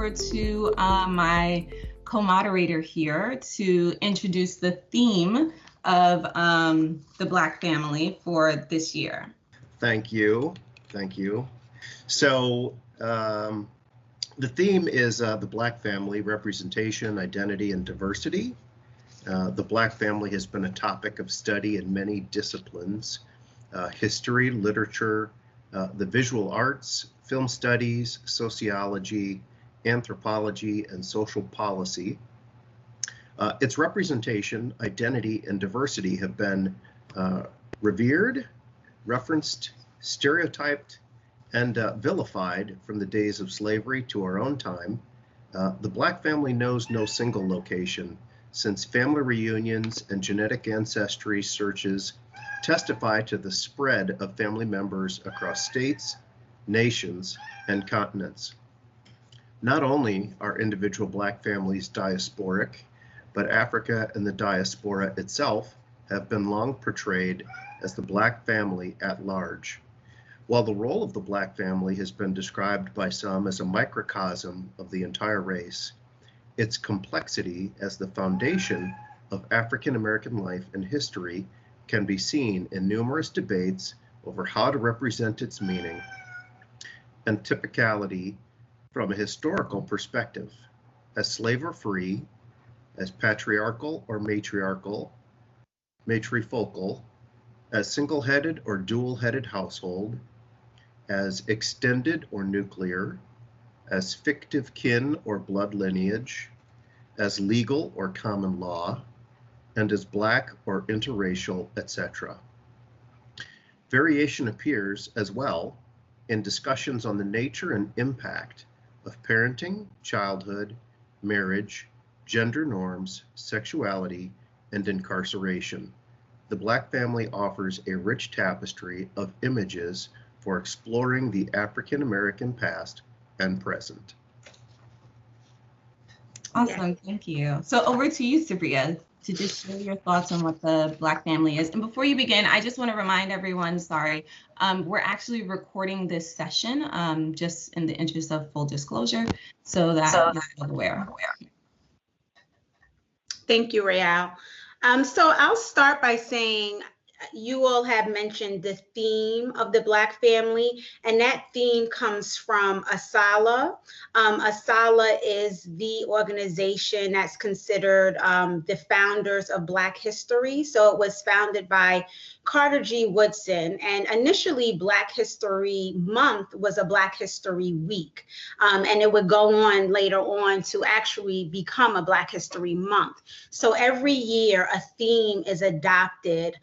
over to my co-moderator here to introduce the theme of the Black family for this year. Thank you. Thank you. So the theme is the Black family: representation, identity, and diversity. The Black family has been a topic of study in many disciplines: history, literature, the visual arts, film studies, sociology, anthropology, and social policy. Its representation, identity, and diversity have been revered, referenced, stereotyped, and vilified from the days of slavery to our own time. The Black family knows no single location, since family reunions and genetic ancestry searches testify to the spread of family members across states, nations, and continents. Not only are individual Black families diasporic, but Africa and the diaspora itself have been long portrayed as the Black family at large. While the role of the Black family has been described by some as a microcosm of the entire race, its complexity as the foundation of African American life and history can be seen in numerous debates over how to represent its meaning and typicality from a historical perspective, as slave or free, as patriarchal or matrifocal, as single-headed or dual-headed household, as extended or nuclear, as fictive kin or blood lineage, as legal or common law, and as Black or interracial, etc. Variation appears as well in discussions on the nature and impact of parenting, childhood, marriage, gender norms, sexuality, and incarceration. The Black family offers a rich tapestry of images for exploring the African American past and present. Awesome, thank you. So over to you, Sabria, to just share your thoughts on what the Black family is. And before you begin, I just want to remind everyone, we're actually recording this session just in the interest of full disclosure, so that you're aware. Thank you, Rael. So I'll start by saying you all have mentioned the theme of the Black family, and that theme comes from ASALH. ASALH is the organization that's considered the founders of Black history. So it was founded by Carter G. Woodson, and initially Black History Month was a Black History Week, and it would go on later on to actually become a Black History Month. So every year a theme is adopted,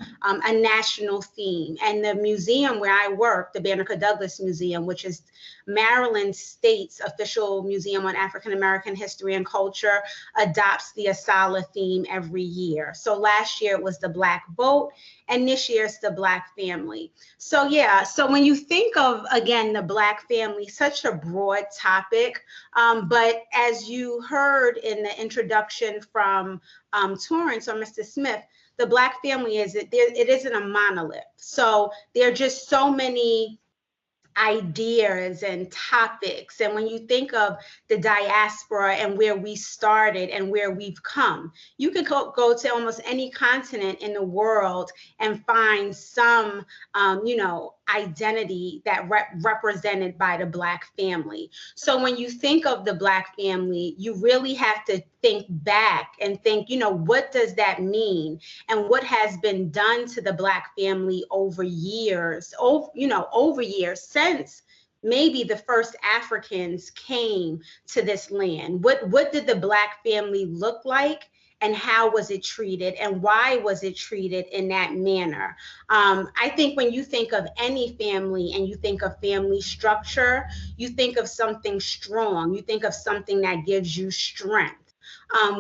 a national theme, and the museum where I work, the Banneker Douglas Museum, which is Maryland State's official museum on African American history and culture, adopts the ASALH theme every year. So last year it was the Black vote, and this year it's the Black family. So yeah, so when you think of, again, the Black family, such a broad topic, but as you heard in the introduction from Torrance or Mr. Smith, the Black family it isn't a monolith. So there are just so many ideas and topics. And when you think of the diaspora and where we started and where we've come, you could go to almost any continent in the world and find some, identity that represented by the Black family. So when you think of the Black family, you really have to think back and think, what does that mean? And what has been done to the Black family over years, over years since maybe the first Africans came to this land. What did the Black family look like? And how was it treated, and why was it treated in that manner? I think when you think of any family and you think of family structure, you think of something strong. You think of something that gives you strength.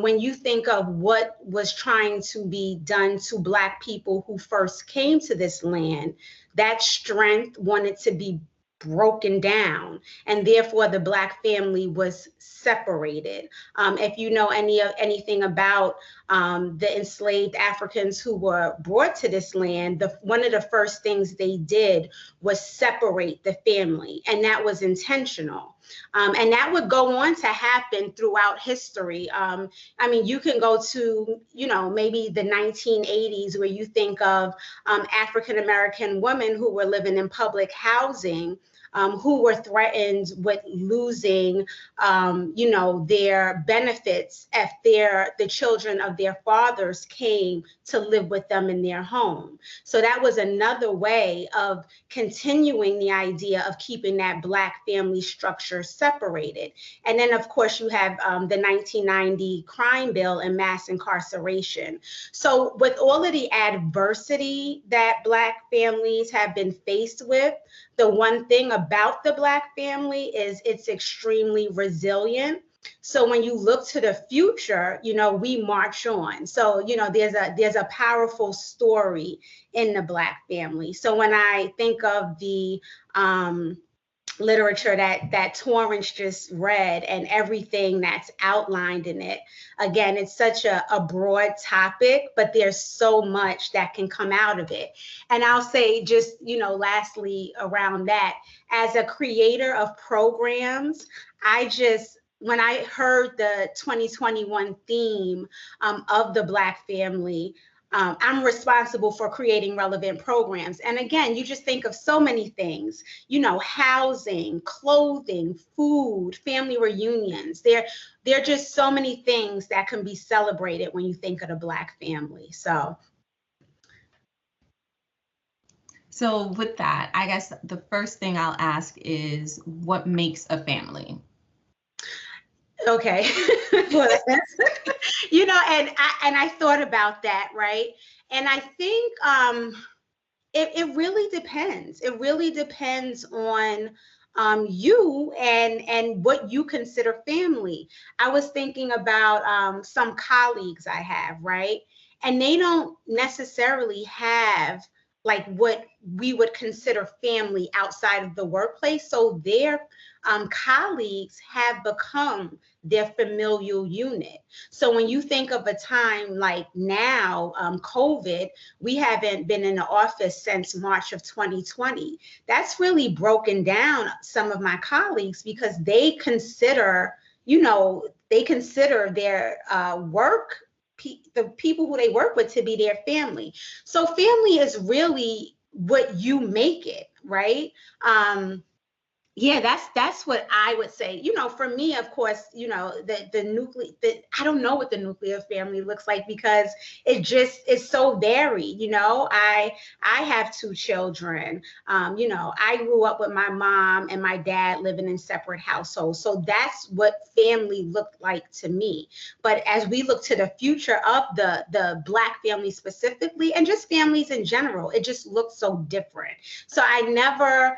When you think of what was trying to be done to Black people who first came to this land, that strength wanted to be broken down, and therefore the Black family was separated. If you know anything about the enslaved Africans who were brought to this land, one of the first things they did was separate the family, and that was intentional. And that would go on to happen throughout history. I mean, you can go to, maybe the 1980s, where you think of African-American women who were living in public housing, who were threatened with losing, their benefits if the children of their fathers came to live with them in their home. So that was another way of continuing the idea of keeping that Black family structure separated. And then, of course, you have the 1990 crime bill and mass incarceration. So with all of the adversity that Black families have been faced with, the one thing about the Black family is it's extremely resilient. So when you look to the future, we march on. So, there's a powerful story in the Black family. So when I think of the literature that Torrance just read and everything that's outlined in it, again, it's such a broad topic, but there's so much that can come out of it. And I'll say just, lastly around that, as a creator of programs, when I heard the 2021 theme of the Black family, I'm responsible for creating relevant programs. And again, you just think of so many things, housing, clothing, food, family reunions. There are just so many things that can be celebrated when you think of the Black family. So with that, I guess the first thing I'll ask is, what makes a family? Okay. Well, and I thought about that, right? And I think it really depends. It really depends on you and what you consider family. I was thinking about some colleagues I have, right? And they don't necessarily have like what we would consider family outside of the workplace. So their colleagues have become their familial unit. So when you think of a time like now, COVID, we haven't been in the office since March of 2020. That's really broken down some of my colleagues because they consider, their work, the people who they work with, to be their family. So family is really what you make it, right? Yeah, that's what I would say. For me, of course, I don't know what the nuclear family looks like because it just is so varied. I have 2 children. I grew up with my mom and my dad living in separate households. So that's what family looked like to me. But as we look to the future of the Black family specifically, and just families in general, it just looks so different. So I never,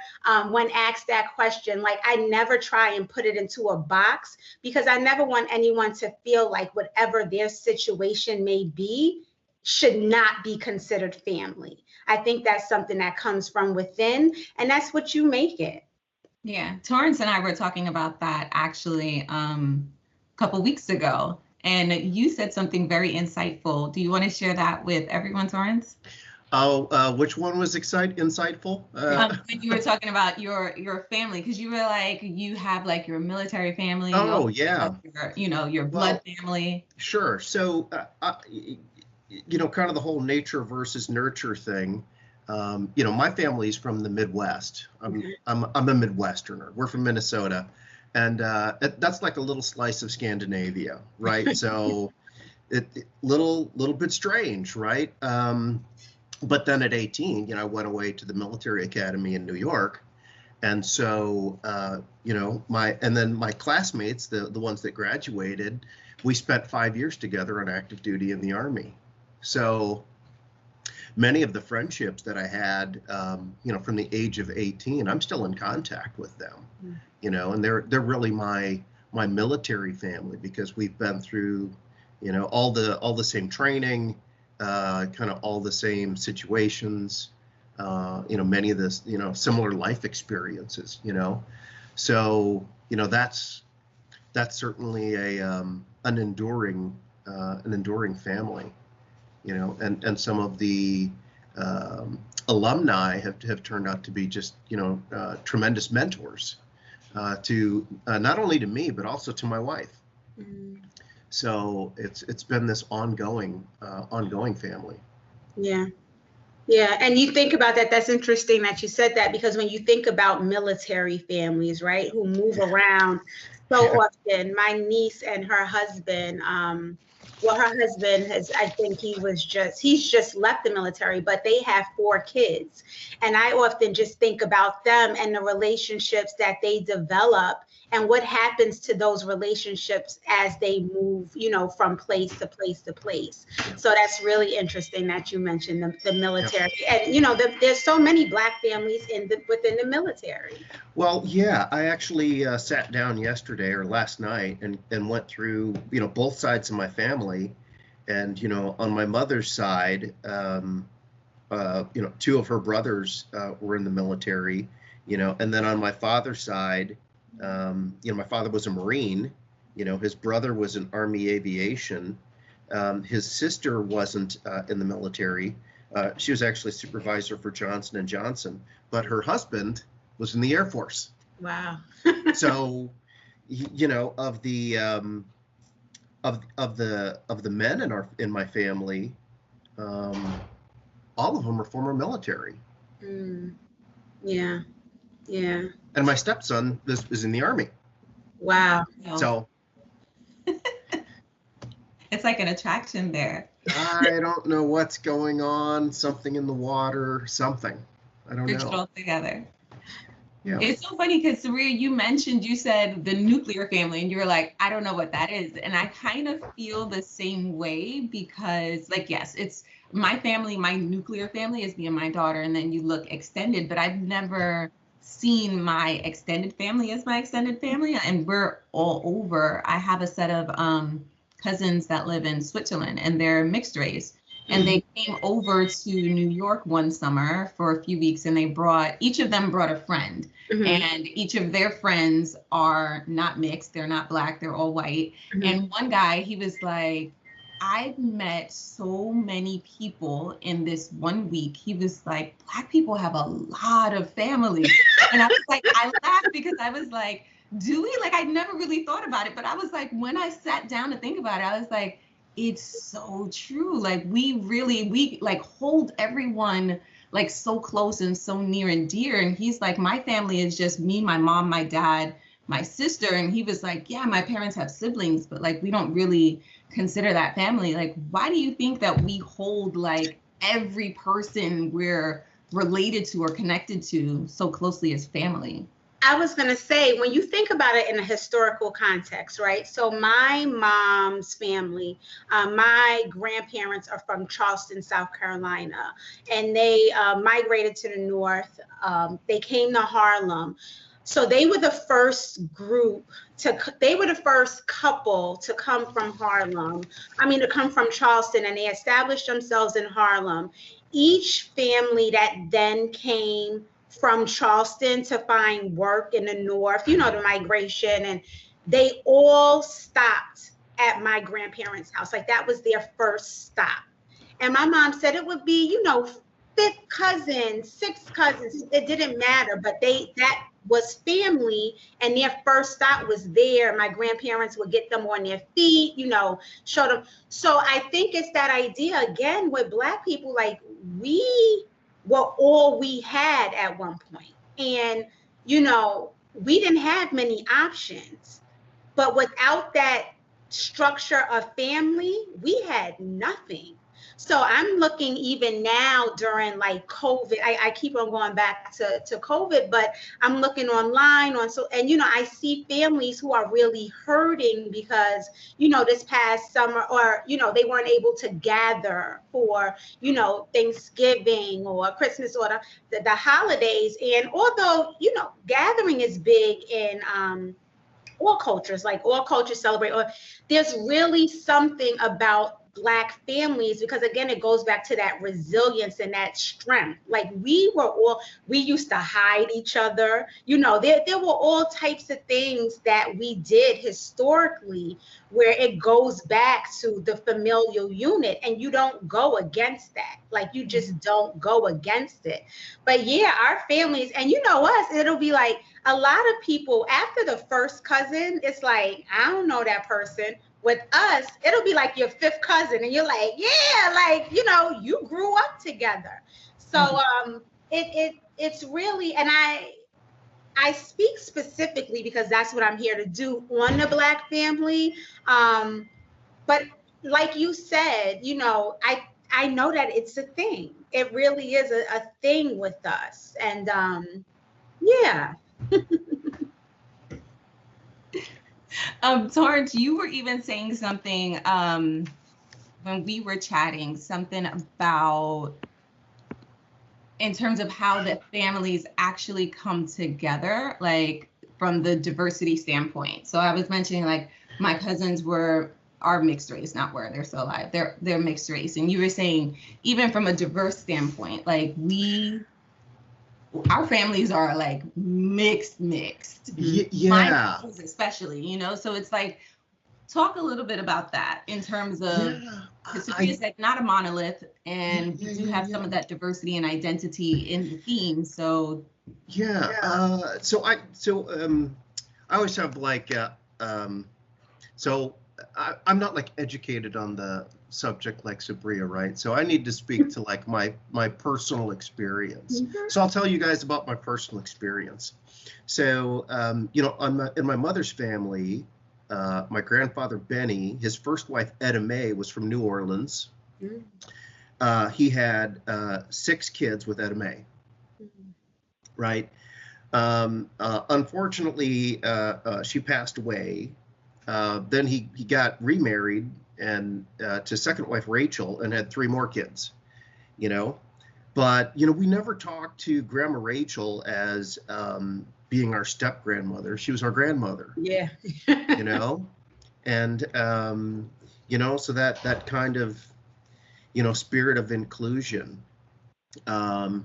when asked that question, like I never try and put it into a box because I never want anyone to feel like whatever their situation may be should not be considered family. I think that's something that comes from within, and that's what you make it. Yeah, Torrance and I were talking about that actually a couple weeks ago, and you said something very insightful. Do you want to share that with everyone, Torrance? Oh, which one was insightful? When you were talking about your family, because you were like, you have like your military family. Oh, yeah. Your blood family. Sure. So, kind of the whole nature versus nurture thing. My family's from the Midwest. I'm a Midwesterner. We're from Minnesota, and that's like a little slice of Scandinavia, right? So, little bit strange, right? But then at 18, I went away to the military academy in New York. And so, my classmates, the ones that graduated, we spent 5 years together on active duty in the Army. So many of the friendships that I had, from the age of 18, I'm still in contact with them, and they're really my military family because we've been through, all the same training, kind of all the same situations, many of this, similar life experiences, so, that's certainly an enduring family, and some of the alumni have turned out to be just, tremendous mentors, to not only to me, but also to my wife. Mm. So it's been this ongoing family. Yeah. Yeah, and you think about that, that's interesting that you said that, because when you think about military families, right, who move around so Yeah. often, my niece and her husband, well, her husband has, I think he's just left the military, but they have 4 kids. And I often just think about them and the relationships that they develop and what happens to those relationships as they move, from place to place to place. So that's really interesting that you mentioned the military. Yep. And there's so many Black families within the military. Well, yeah, I actually sat down yesterday or last night and went through both sides of my family, and on my mother's side, 2 of her brothers were in the military, and then on my father's side, my father was a Marine, his brother was in Army aviation. His sister wasn't in the military. She was actually supervisor for Johnson & Johnson, but her husband was in the Air Force. Wow. So, of the men in my family, all of them are former military. Mm. Yeah. Yeah. And my stepson is in the Army. Wow. So it's like an attraction there. I don't know what's going on. Something in the water. Something. I don't know. All together. Yeah. It's so funny because Saria, you said the nuclear family, and you were like, I don't know what that is. And I kind of feel the same way because, yes, it's my family, my nuclear family is me and my daughter, and then you look extended, but I've never seen my extended family as my extended family, and we're all over. I have a set of cousins that live in Switzerland, and they're mixed race. And they came over to New York one summer for a few weeks, and each of them brought a friend. Mm-hmm. And each of their friends are not mixed. They're not Black. They're all white. Mm-hmm. And one guy, he was like, I've met so many people in this 1 week. He was like, Black people have a lot of family. And I was like, I laughed because I was like, do we? Like, I never really thought about it. But I was like, when I sat down to think about it, I was like, it's so true. Like, we hold everyone like so close and so near and dear. And he's like, my family is just me, my mom, my dad, my sister. And he was like, yeah, my parents have siblings, but like, we don't really consider that family. Like, why do you think that we hold like every person we're related to or connected to so closely as family? I was going to say, when you think about it in a historical context, right? So my mom's family, my grandparents are from Charleston, South Carolina, and they migrated to the north. They came to Harlem. So they were the first couple to come from Harlem. To come from Charleston, and they established themselves in Harlem. Each family that then came from Charleston to find work in the north, the migration, and they all stopped at my grandparents' house. Like, that was their first stop. And my mom said it would be, 5th cousin, 6th cousins, it didn't matter, but that was family, and their first stop was there. My grandparents would get them on their feet, show them. So I think it's that idea again with Black people, like, we were all we had at one point. And, we didn't have many options, but without that structure of family, we had nothing. So I'm looking even now during like COVID, I keep on going back to COVID, but I'm looking online I see families who are really hurting because, this past summer, or, they weren't able to gather for, Thanksgiving or Christmas or the holidays. And although, gathering is big in all cultures, like all cultures celebrate, or there's really something about Black families, because again, it goes back to that resilience and that strength. Like we used to hide each other. You know, there were all types of things that we did historically where it goes back to the familial unit, and you don't go against that. Like you just don't go against it. But yeah, our families, and you know us, it'll be like a lot of people after the first cousin, it's like, I don't know that person. With us, it'll be like your fifth cousin, and you're like, yeah, like, you know, you grew up together. So it's really, and I speak specifically because that's what I'm here to do on the Black family. But like you said, you know, I know that it's a thing. It really is a thing with us. And yeah. Torrance, you were even saying something when we were chatting, something about in terms of how the families actually come together, like from the diversity standpoint. So I was mentioning like my cousins are mixed race, not were, they're still alive. They're mixed race. And you were saying even from a diverse standpoint, like our families are like mixed. Yeah. My cousins especially, you know, so it's like, talk a little bit about that in terms of, because Sophia said not a monolith, and we do have some of that diversity and identity in the theme. So so I always have like I'm not like educated on the subject like Sabria, right? So I need to speak to like my personal experience. So I'll tell you guys about my personal experience. So you know, in my mother's family, my grandfather Benny, his first wife Etta Mae was from New Orleans. He had 6 kids with Etta Mae, right? Unfortunately, she passed away. Then he got remarried and to second wife Rachel and had 3 more kids, you know. But you know, we never talked to Grandma Rachel as being our step grandmother. She was our grandmother. Yeah. You know, and you know, so that kind of, you know, spirit of inclusion. You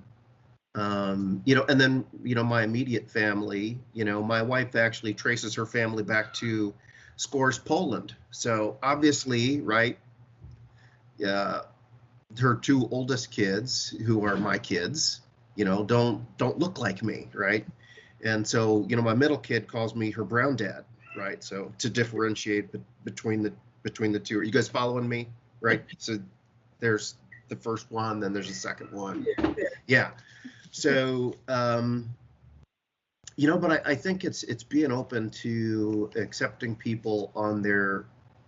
know, and then, you know, my immediate family, you know, my wife actually traces her family back to Scores, Poland. So obviously, right, her 2 oldest kids, who are my kids, you know, don't look like me, right? And so, you know, my middle kid calls me her brown dad, right? So to differentiate between the two. Are you guys following me, right? So there's the first one, then there's the second one. Yeah. So you know, but I think it's being open to accepting people on their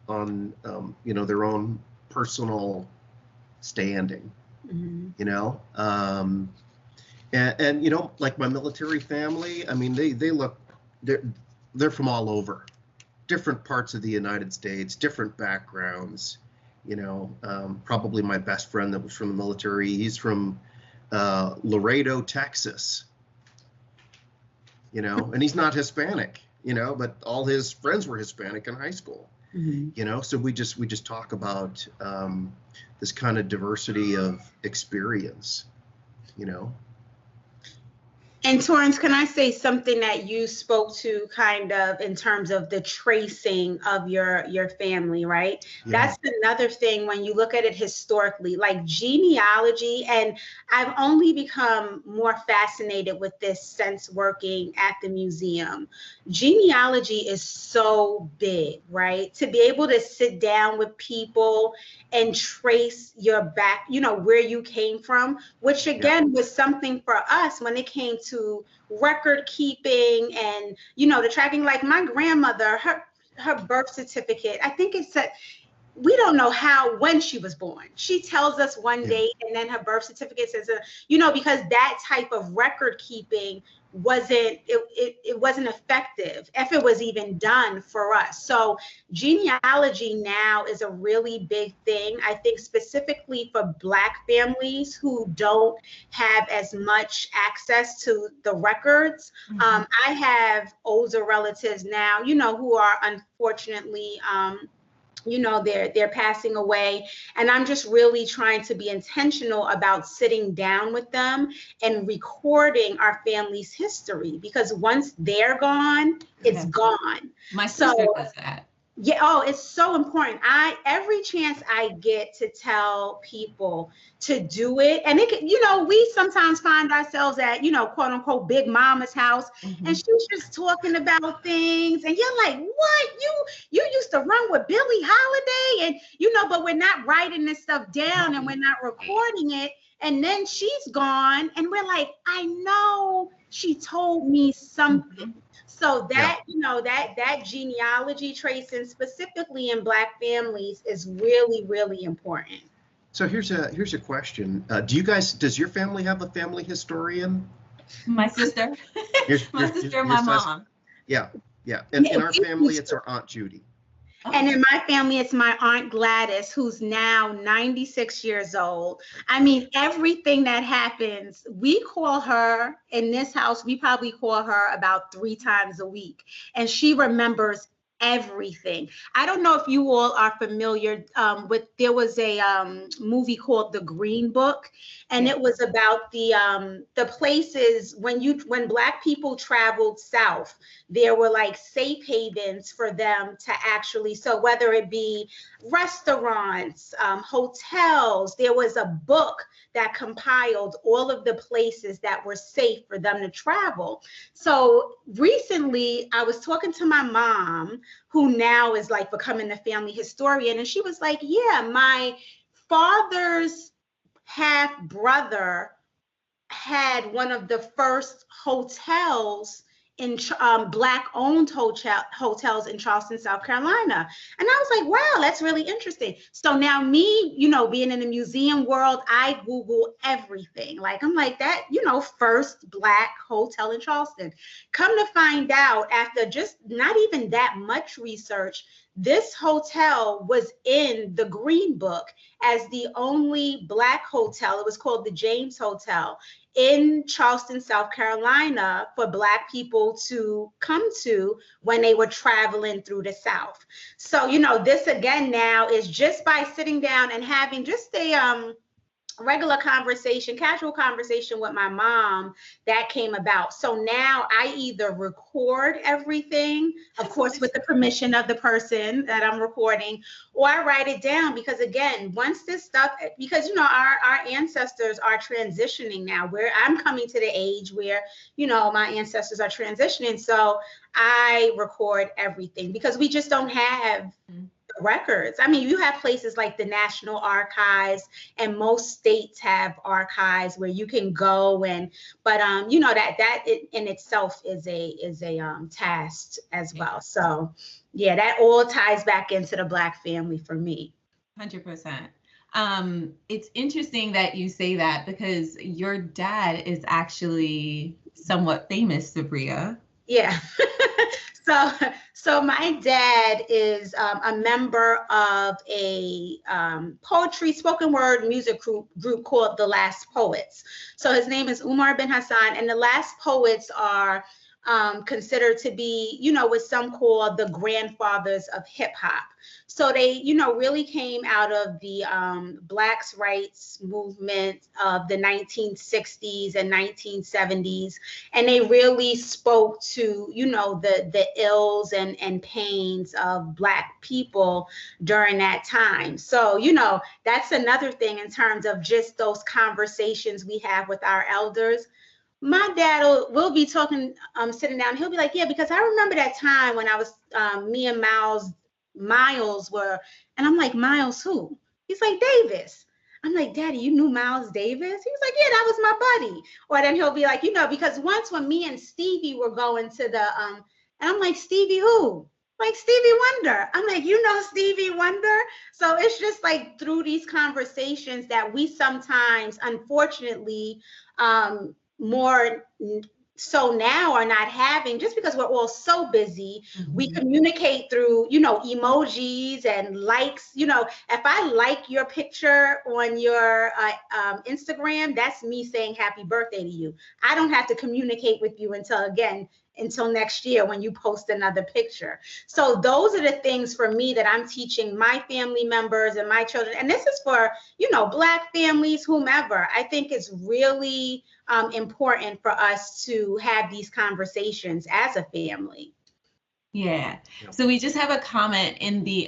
you know, their own personal standing, you know. And you know, like my military family, I mean, they're from all over, different parts of the United States, different backgrounds, you know. Probably my best friend that was from the military, he's from Laredo, Texas, you know, and he's not Hispanic, you know, but all his friends were Hispanic in high school, you know. So we just talk about this kind of diversity of experience, you know. And Torrance, can I say something that you spoke to kind of in terms of the tracing of your family, right? Yeah. That's another thing when you look at it historically, like genealogy, and I've only become more fascinated with this since working at the museum. Genealogy is so big, right? To be able to sit down with people and trace your back, you know, where you came from, which again was something for us when it came to record keeping and, you know, the tracking. Like my grandmother, her birth certificate, I think it said, we don't know when she was born. She tells us one date, and then her birth certificate says, you know, because that type of record keeping wasn't effective if it was even done for us. So genealogy now is a really big thing, I think, specifically for Black families who don't have as much access to the records. I have older relatives now, you know, who are unfortunately they're passing away, and I'm just really trying to be intentional about sitting down with them and recording our family's history, because once they're gone, it's gone. My sister does that. Yeah, oh, it's so important. Every chance I get to tell people to do it, and it can, we sometimes find ourselves at, quote unquote, Big Mama's house, and she's just talking about things, and you're like, what? You used to run with Billie Holiday, and but we're not writing this stuff down, and we're not recording it, and then she's gone, and we're like, I know she told me something. So that, that genealogy tracing, specifically in Black families, is really, really important. So here's a question. Does your family have a family historian? My sister. My sister and my mom. Yeah. And in our family, it's our Aunt Judy. And in my family, it's my Aunt Gladys, who's now 96 years old. I mean, everything that happens, we call her in this house, we probably call her about 3 times a week. And she remembers everything. I don't know if you all are familiar with, there was a movie called The Green Book, and it was about the places when Black people traveled south, there were like safe havens for them to actually, so whether it be restaurants, hotels, there was a book that compiled all of the places that were safe for them to travel. So recently I was talking to my mom, who now is like becoming the family historian, and she was like, yeah, my father's half brother had one of the first hotels in Black owned hotels in Charleston, South Carolina. And I was like, wow, that's really interesting. So now me, being in the museum world, I Google everything. Like, I'm like that, first Black hotel in Charleston. Come to find out, after just not even that much research, this hotel was in the Green Book as the only Black hotel. It was called the James Hotel in Charleston, South Carolina, for Black people to come to when they were traveling through the South. So, this again now is just by sitting down and having just a regular conversation, casual conversation with my mom, that came about. So now I either record everything, of course, with the permission of the person that I'm recording, or I write it down, because again, once this stuff, because, our ancestors are transitioning now, where I'm coming to the age where, my ancestors are transitioning. So I record everything, because we just don't have records. I mean, you have places like the National Archives, and most states have archives where you can go, but that in itself is a task as well. So yeah, that all ties back into the Black family for me. 100%. It's interesting that you say that, because your dad is actually somewhat famous, Sabria. Yeah. So my dad is a member of a poetry, spoken word music group called The Last Poets. So his name is Umar bin Hassan, and The Last Poets are considered to be, what some call the grandfathers of hip hop. So they, really came out of the Blacks' rights movement of the 1960s and 1970s. And they really spoke to, the ills and pains of Black people during that time. So, that's another thing in terms of just those conversations we have with our elders. My dad will be talking, sitting down. He'll be like, yeah, because I remember that time when I was, me and Miles were, and I'm like, Miles who? He's like, Davis. I'm like, Daddy, you knew Miles Davis? He was like, yeah, that was my buddy. Or then he'll be like, because once when me and Stevie were going to the, and I'm like, Stevie who? Like, Stevie Wonder. I'm like, Stevie Wonder? So it's just like through these conversations that we sometimes, unfortunately, more so now are not having, just because we're all so busy. We communicate through, emojis and likes. If I like your picture on your Instagram, that's me saying happy birthday to you. I don't have to communicate with you until, again, until next year when you post another picture. So those are the things for me that I'm teaching my family members and my children. And this is for, Black families, whomever. I think it's really important for us to have these conversations as a family. Yeah. So we just have a comment in the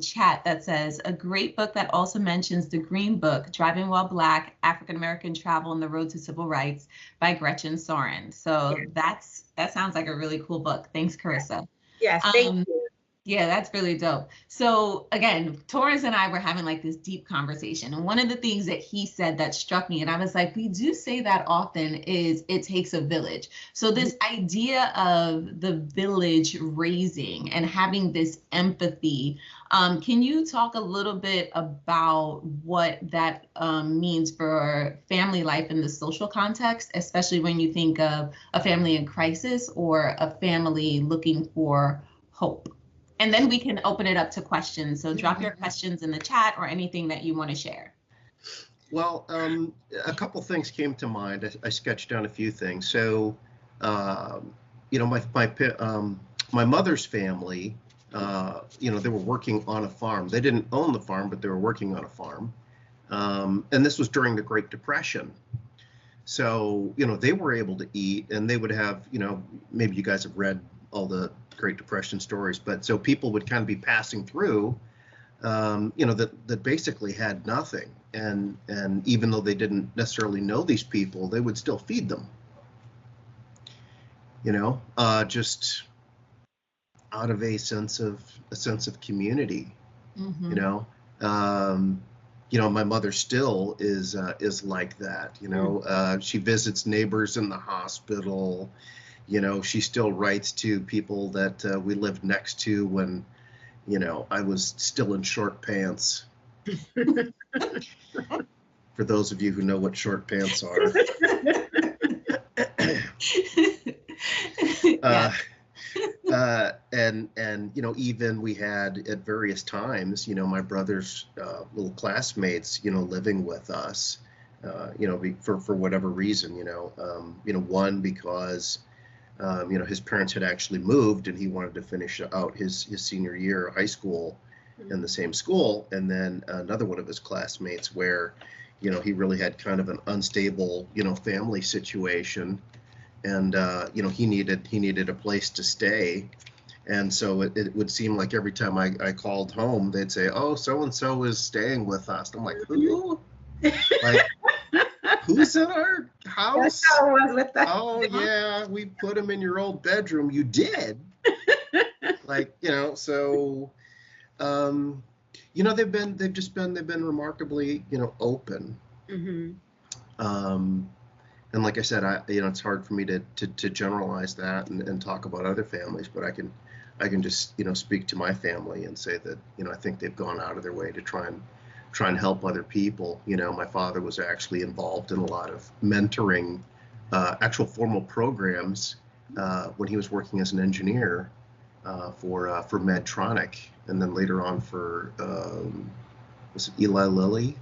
chat that says, a great book that also mentions the Green Book, Driving While Black, African American Travel on the Road to Civil Rights by Gretchen Soren. So that sounds like a really cool book. Thanks, Carissa. Yes, thank you. Yeah, that's really dope. So again, Torrance and I were having like this deep conversation. And one of the things that he said that struck me, and I was like, we do say that often, is it takes a village. So this idea of the village raising and having this empathy, can you talk a little bit about what that means for family life in the social context, especially when you think of a family in crisis or a family looking for hope? And then we can open it up to questions. So drop your questions in the chat or anything that you want to share. Well, a couple things came to mind. I sketched down a few things. So, my mother's family, they were working on a farm. They didn't own the farm, but they were working on a farm. And this was during the Great Depression. So, they were able to eat, and they would have, maybe you guys have read all the Great Depression stories, but so people would kind of be passing through, that basically had nothing, and even though they didn't necessarily know these people, they would still feed them, just out of a sense of community. My mother still is like that. She visits neighbors in the hospital. She still writes to people that we lived next to when, I was still in short pants. For those of you who know what short pants are. Even we had at various times, my brother's little classmates, living with us, for whatever reason, one because his parents had actually moved and he wanted to finish out his senior year of high school in the same school. And then another one of his classmates where, he really had kind of an unstable, family situation. And, he needed a place to stay. And so it would seem like every time I called home, they'd say, oh, so-and-so is staying with us. I'm like, who? Like, who's in our house? That's how it was with us. Oh yeah, we put him in your old bedroom. You did. So they've been remarkably, open. And like I said, it's hard for me to generalize that and talk about other families, but I can just, speak to my family and say that, I think they've gone out of their way to try and help other people. My father was actually involved in a lot of mentoring, actual formal programs when he was working as an engineer for Medtronic, and then later on for was it Eli Lilly?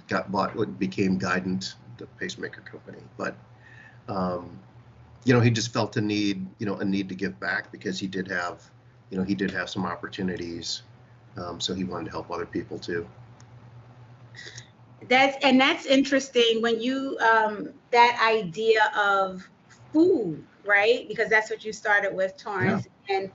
Got bought what became Guidant, the pacemaker company. But he just felt a need to give back because he did have some opportunities, so he wanted to help other people too. That's interesting when you that idea of food, right? Because that's what you started with, Torrance. Yeah. And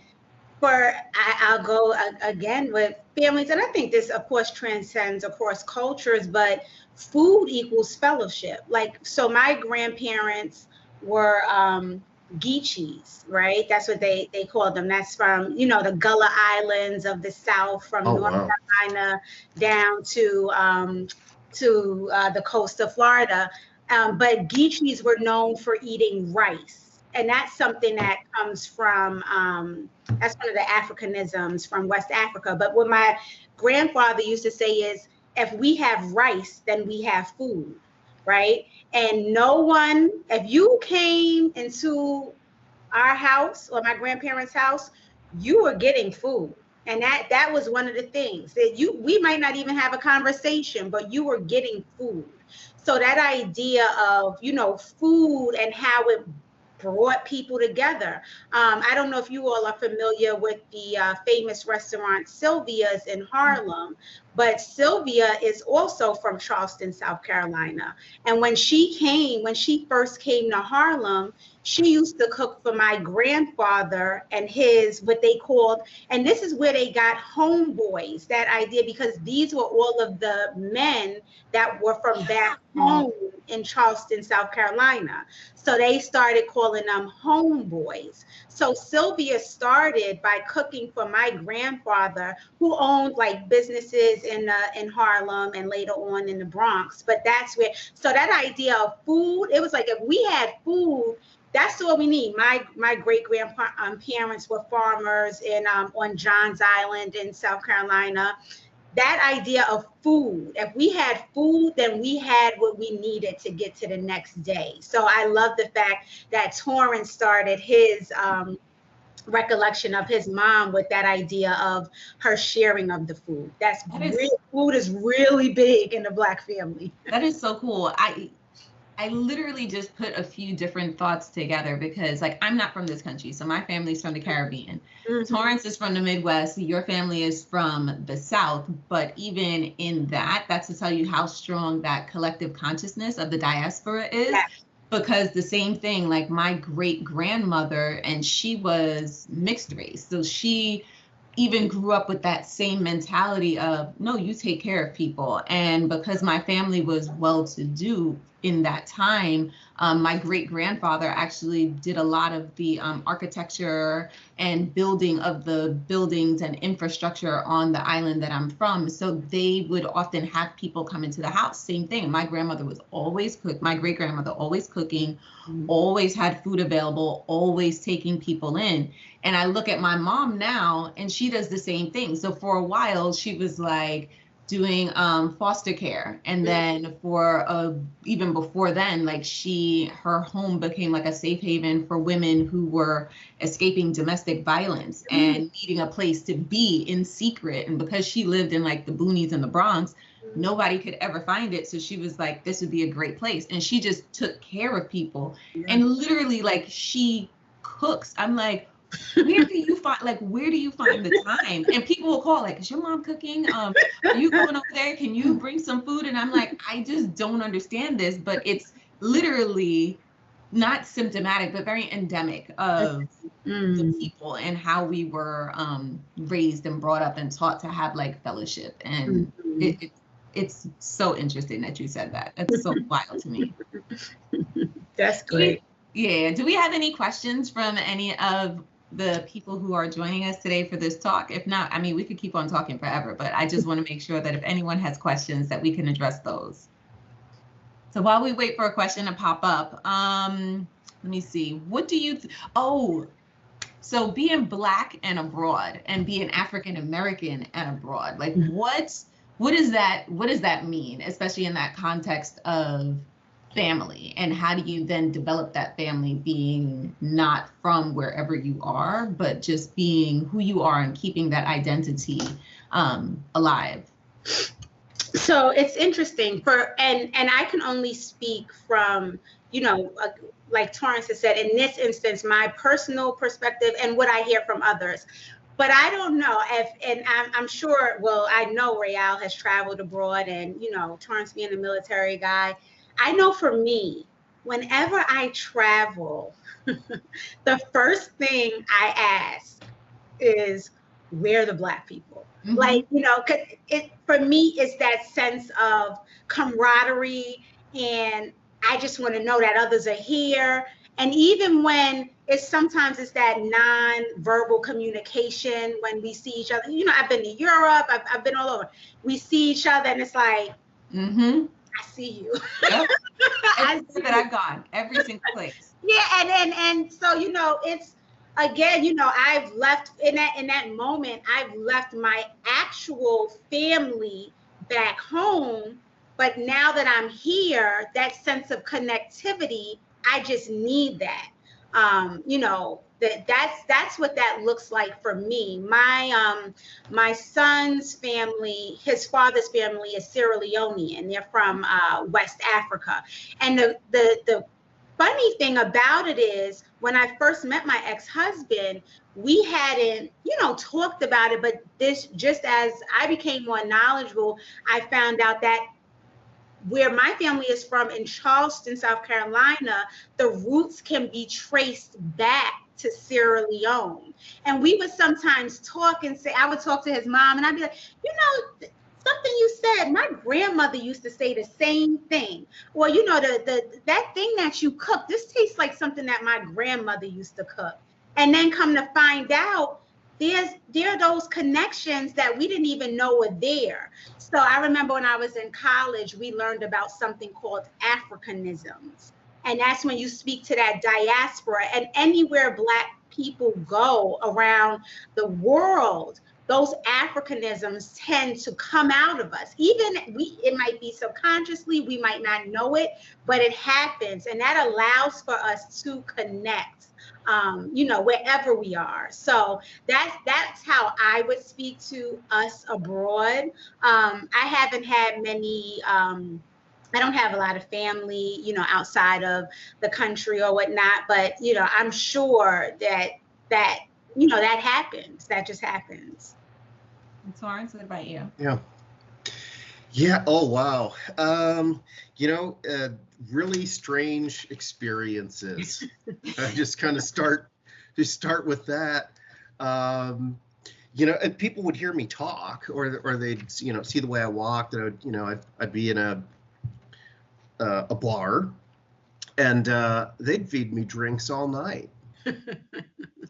I'll go again with families, and I think this, of course, transcends across cultures, but food equals fellowship. So my grandparents were Geechees, right? That's what they called them. That's from, the Gullah Islands of the South, from North Carolina down to the coast of Florida. But Geechees were known for eating rice. And that's something that comes from, that's one of the Africanisms from West Africa. But what my grandfather used to say is, if we have rice, then we have food, right? And no one, if you came into our house or my grandparents' house, you were getting food. And that was one of the things that we might not even have a conversation, but you were getting food. So that idea of, food and how it brought people together. I don't know if you all are familiar with the famous restaurant Sylvia's in Harlem, but Sylvia is also from Charleston, South Carolina. And when she first came to Harlem, she used to cook for my grandfather and his, what they called, and this is where they got homeboys, that idea, because these were all of the men that were from back home in Charleston, South Carolina. So they started calling them homeboys. So Sylvia started by cooking for my grandfather, who owned like businesses in Harlem and later on in the Bronx. But that's where, so that idea of food, it was like if we had food, that's all we need. My great grandparents were farmers in on Johns Island in South Carolina. That idea of food, if we had food, then we had what we needed to get to the next day. So I love the fact that Torrance started his recollection of his mom with that idea of her sharing of the food. Food is really big in the Black family. That is so cool. I literally just put a few different thoughts together because, like, I'm not from this country, so my family's from the Caribbean. Torrance is from the Midwest. Your family is from the South. But even in that, that's to tell you how strong that collective consciousness of the diaspora is. Yeah. Because the same thing, like my great grandmother, and she was mixed race, so she even grew up with that same mentality of, no, you take care of people. And because my family was well-to-do in that time, my great grandfather actually did a lot of the architecture and building of the buildings and infrastructure on the island that I'm from. So they would often have people come into the house. Same thing. My grandmother was always cook. My great grandmother always cooking, always had food available, always taking people in. And I look at my mom now, and she does the same thing. So for a while, she was like doing foster care, and then for even before then, like her home became like a safe haven for women who were escaping domestic violence and needing a place to be in secret. And because she lived in like the boonies in the Bronx, nobody could ever find it. So she was like, this would be a great place. And she just took care of people. And literally, like, she cooks. I'm like, where do you find the time? And people will call, like, is your mom cooking? Are you going over there? Can you bring some food? And I'm like, I just don't understand this. But it's literally not symptomatic, but very endemic of the people and how we were raised and brought up and taught to have like fellowship. And it's so interesting that you said that. That's so wild to me. That's great. Yeah. Do we have any questions from any of the people who are joining us today for this talk? If not, I mean, we could keep on talking forever, but I just want to make sure that if anyone has questions that we can address those. So while we wait for a question to pop up, let me see. What do you, so being Black and abroad and being African American and abroad, like what does that mean, especially in that context of family, and how do you then develop that family being not from wherever you are, but just being who you are and keeping that identity alive? So it's interesting and I can only speak from, like Torrance has said, in this instance, my personal perspective and what I hear from others. But I don't know and I'm sure, well, I know Real has traveled abroad, and, Torrance being a military guy, I know for me, whenever I travel, the first thing I ask is, where are the Black people? Like, 'cause for me, it's that sense of camaraderie, and I just want to know that others are here. And even when sometimes it's that non-verbal communication when we see each other. I've been to Europe, I've been all over. We see each other, and it's like, I see you. Yep. I've gone every single place. Yeah, and so it's again, I've left in that moment. I've left my actual family back home, but now that I'm here, that sense of connectivity, I just need that. That's what that looks like for me. My son's family, his father's family is Sierra Leonean. They're from West Africa, and the funny thing about it is when I first met my ex-husband, we hadn't, talked about it, but this, just as I became more knowledgeable, I found out that where my family is from in Charleston, South Carolina, the roots can be traced back to Sierra Leone. And we would sometimes talk and say, I would talk to his mom and I'd be like, something you said, my grandmother used to say the same thing. Well, that thing that you cook, this tastes like something that my grandmother used to cook. And then come to find out, there are those connections that we didn't even know were there. So I remember when I was in college, we learned about something called Africanisms. And that's when you speak to that diaspora, and anywhere Black people go around the world, those Africanisms tend to come out of us. It might be subconsciously, we might not know it, but it happens. And that allows for us to connect, wherever we are. So that's how I would speak to us abroad. I haven't had many, I don't have a lot of family, outside of the country or whatnot, but, I'm sure that happens. That just happens. And Torrance, what about you? Yeah. Oh, wow. Really strange experiences. I just kind of start with that. And people would hear me talk, or they'd, see the way I walked, and I'd be in a bar, and they'd feed me drinks all night.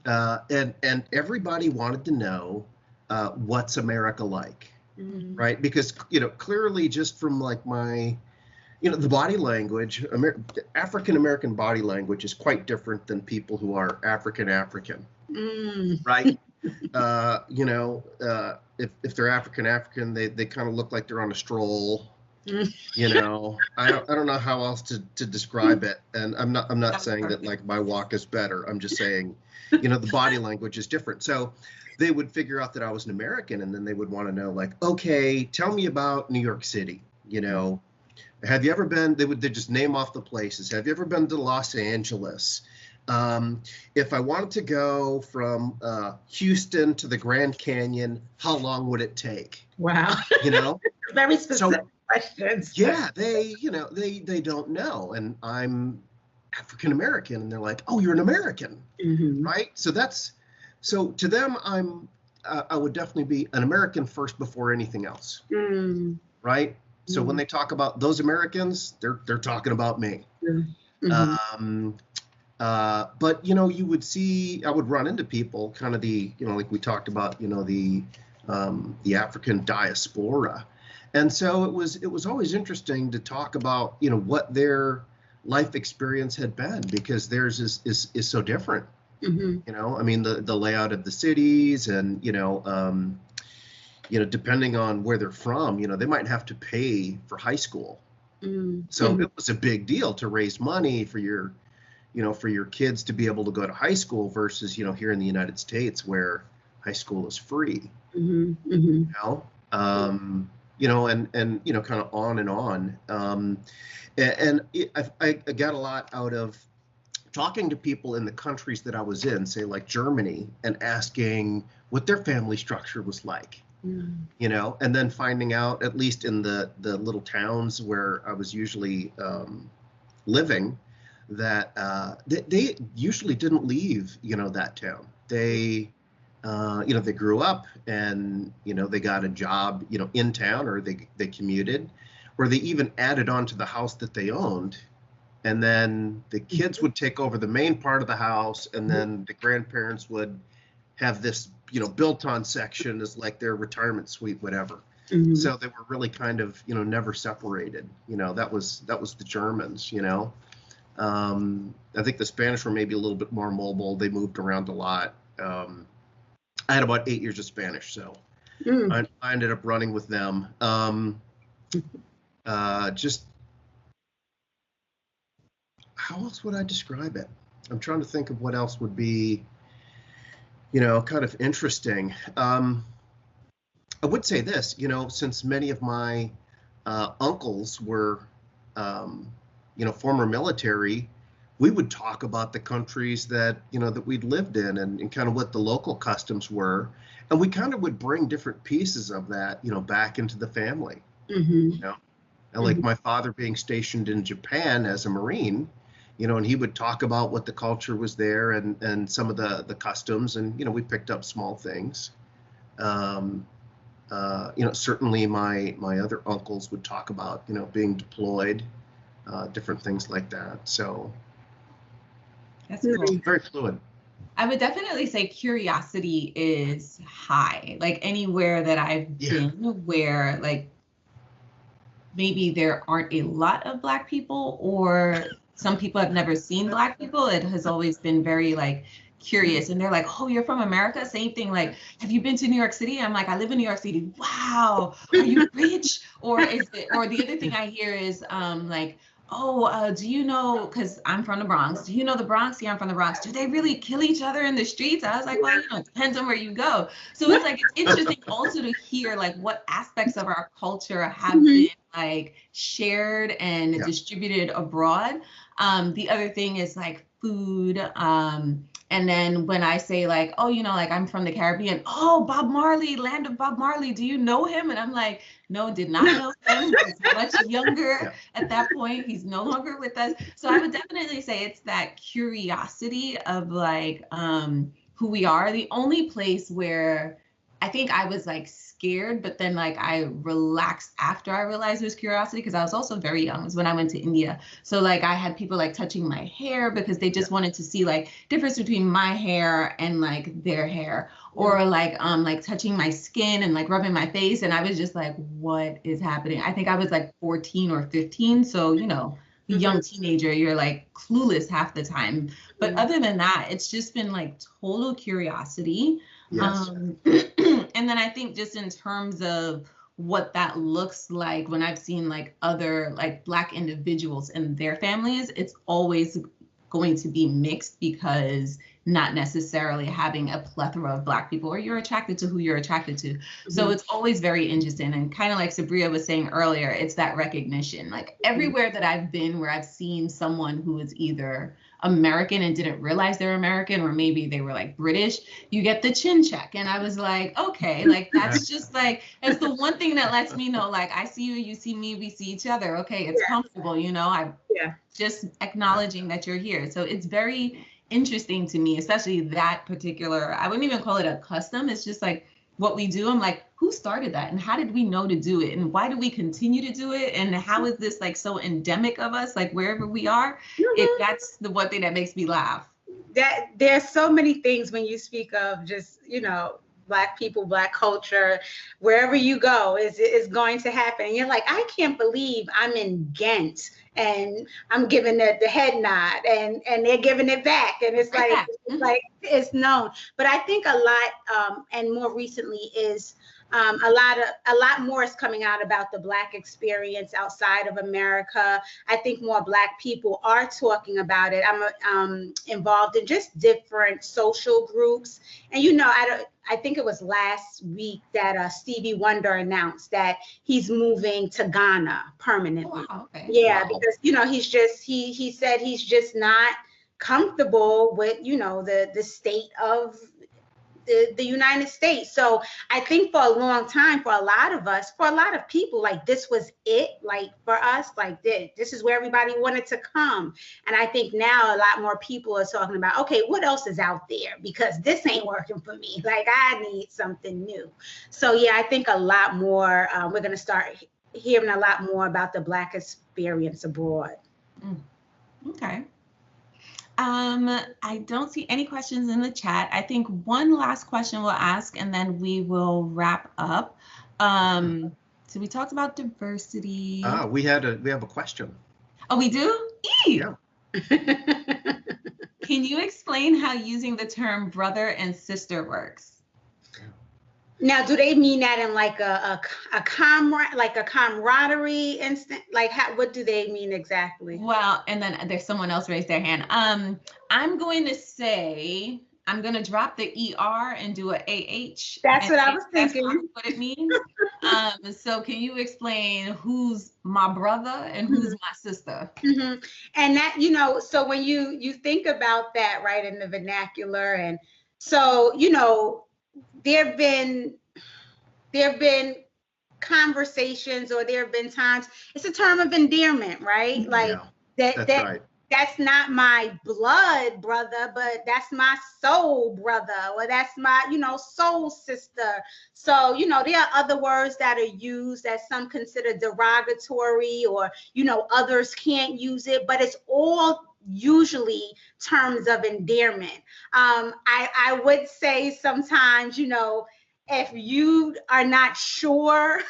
And everybody wanted to know what's America like, right? Because clearly, just from like my, the body language, African American body language is quite different than people who are African, right? If they're African, they kind of look like they're on a stroll. I don't know how else to describe it, and I'm not saying that like my walk is better. I'm just saying, the body language is different. So they would figure out that I was an American, and then they would want to know, like, okay, tell me about New York City. Have you ever been? They just name off the places. Have you ever been to Los Angeles? If I wanted to go from Houston to the Grand Canyon, how long would it take? Wow. Very specific. Questions. Yeah, they don't know, and I'm African American, and they're like, "Oh, you're an American, right?" So to them, I would definitely be an American first before anything else, right? So when they talk about those Americans, they're talking about me. But you would see, I would run into people, kind of the like we talked about, the African diaspora. And so it was always interesting to talk about, what their life experience had been, because theirs is so different. I mean, the layout of the cities, and depending on where they're from, they might have to pay for high school. So it was a big deal to raise money for your kids to be able to go to high school versus, here in the United States where high school is free. And kind of on and on. I got a lot out of talking to people in the countries that I was in, say like Germany, and asking what their family structure was like, and then finding out, at least in the little towns where I was usually living, that they usually didn't leave, that town. They they grew up, and, they got a job, in town, or they commuted, or they even added on to the house that they owned. And then the kids would take over the main part of the house, and then the grandparents would have this, built on section as like their retirement suite, whatever. So they were really kind of, never separated. That was the Germans, I think the Spanish were maybe a little bit more mobile. They moved around a lot. I had about 8 years of Spanish, so I ended up running with them. Just how else would I describe it? I'm trying to think of what else would be, kind of interesting. I would say this, since many of my uncles were, former military, we would talk about the countries that, that we'd lived in, and kind of what the local customs were. And we kind of would bring different pieces of that, back into the family. Mm-hmm. And like my father being stationed in Japan as a Marine, and he would talk about what the culture was there, and some of the customs, and, we picked up small things. Certainly my other uncles would talk about, being deployed, different things like that. So that's cool. Very fluid. I would definitely say curiosity is high. Like anywhere that I've been where like maybe there aren't a lot of Black people, or some people have never seen Black people, it has always been very like curious. And they're like, oh, you're from America? Same thing, like, have you been to New York City? I'm like, I live in New York City. Wow, are you rich? Or the other thing I hear is like, oh, do you know, because I'm from the Bronx, do you know the Bronx? Yeah, I'm from the Bronx. Do they really kill each other in the streets? I was like, well, it depends on where you go. So it's like, it's interesting also to hear like what aspects of our culture have been like shared and distributed abroad. The other thing is like food. And then when I say like, oh, like I'm from the Caribbean, oh, Bob Marley, land of Bob Marley, do you know him? And I'm like, no, did not know him. Was much younger at that point. He's no longer with us. So I would definitely say it's that curiosity of like who we are. The only place where I think I was like scared, but then like I relaxed after I realized it was curiosity, because I was also very young, was when I went to India. So like I had people like touching my hair because they just wanted to see like difference between my hair and like their hair, or like touching my skin and like rubbing my face. And I was just like, what is happening? I think I was like 14 or 15. So, young teenager, you're like clueless half the time. But other than that, it's just been like total curiosity. Yes. And then I think just in terms of what that looks like when I've seen like other like Black individuals and their families, it's always going to be mixed, because not necessarily having a plethora of Black people, or you're attracted to who you're attracted to. So it's always very interesting. And kind of like Sabria was saying earlier, it's that recognition. Like everywhere that I've been where I've seen someone who is either American and didn't realize they're American, or maybe they were like British, you get the chin check. And I was like, okay, like that's just like, it's the one thing that lets me know, like, I see you, you see me, we see each other. Okay, it's comfortable, I just acknowledging that you're here. So it's very interesting to me, especially that particular, I wouldn't even call it a custom. It's just like what we do. I'm like, who started that? And how did we know to do it? And why do we continue to do it? And how is this like so endemic of us, like wherever we are? That's the one thing that makes me laugh. That there's so many things when you speak of just, Black people, Black culture, wherever you go is going to happen. And you're like, I can't believe I'm in Ghent and I'm giving the head nod, and they're giving it back. And it's like it's known. But I think a lot, and more recently is a lot more is coming out about the Black experience outside of America. I think more Black people are talking about it. I'm involved in just different social groups, and I think it was last week that Stevie Wonder announced that he's moving to Ghana permanently. Wow, okay. Yeah, because he said he's just not comfortable with the state of the United States. So I think for a long time, for a lot of us, for a lot of people, like this was it, like for us, like this is where everybody wanted to come. And I think now a lot more people are talking about, okay, what else is out there? Because this ain't working for me. Like I need something new. So yeah, I think a lot more, we're going to start hearing a lot more about the Black experience abroad. Okay. I don't see any questions in the chat. I think one last question we'll ask, and then we will wrap up. So we talked about diversity. We have a question. Oh, we do? Yeah. Can you explain how using the term brother and sister works? Now, do they mean that in like a camaraderie instant? Like, what do they mean exactly? Well, and then there's someone else raised their hand. I'm going to say, I'm gonna drop the ER and do a AH. That's what I and was that's thinking. probably what it means. So can you explain who's my brother and who's my sister? Mm-hmm. And that, so when you think about that, right, in the vernacular, and so, there have been conversations, or there have been times, it's a term of endearment, right? Like that's right. That's not my blood brother, but that's my soul brother, or that's my, soul sister. So, there are other words that are used that some consider derogatory, or, others can't use it, but it's all usually terms of endearment. I would say sometimes, if you are not sure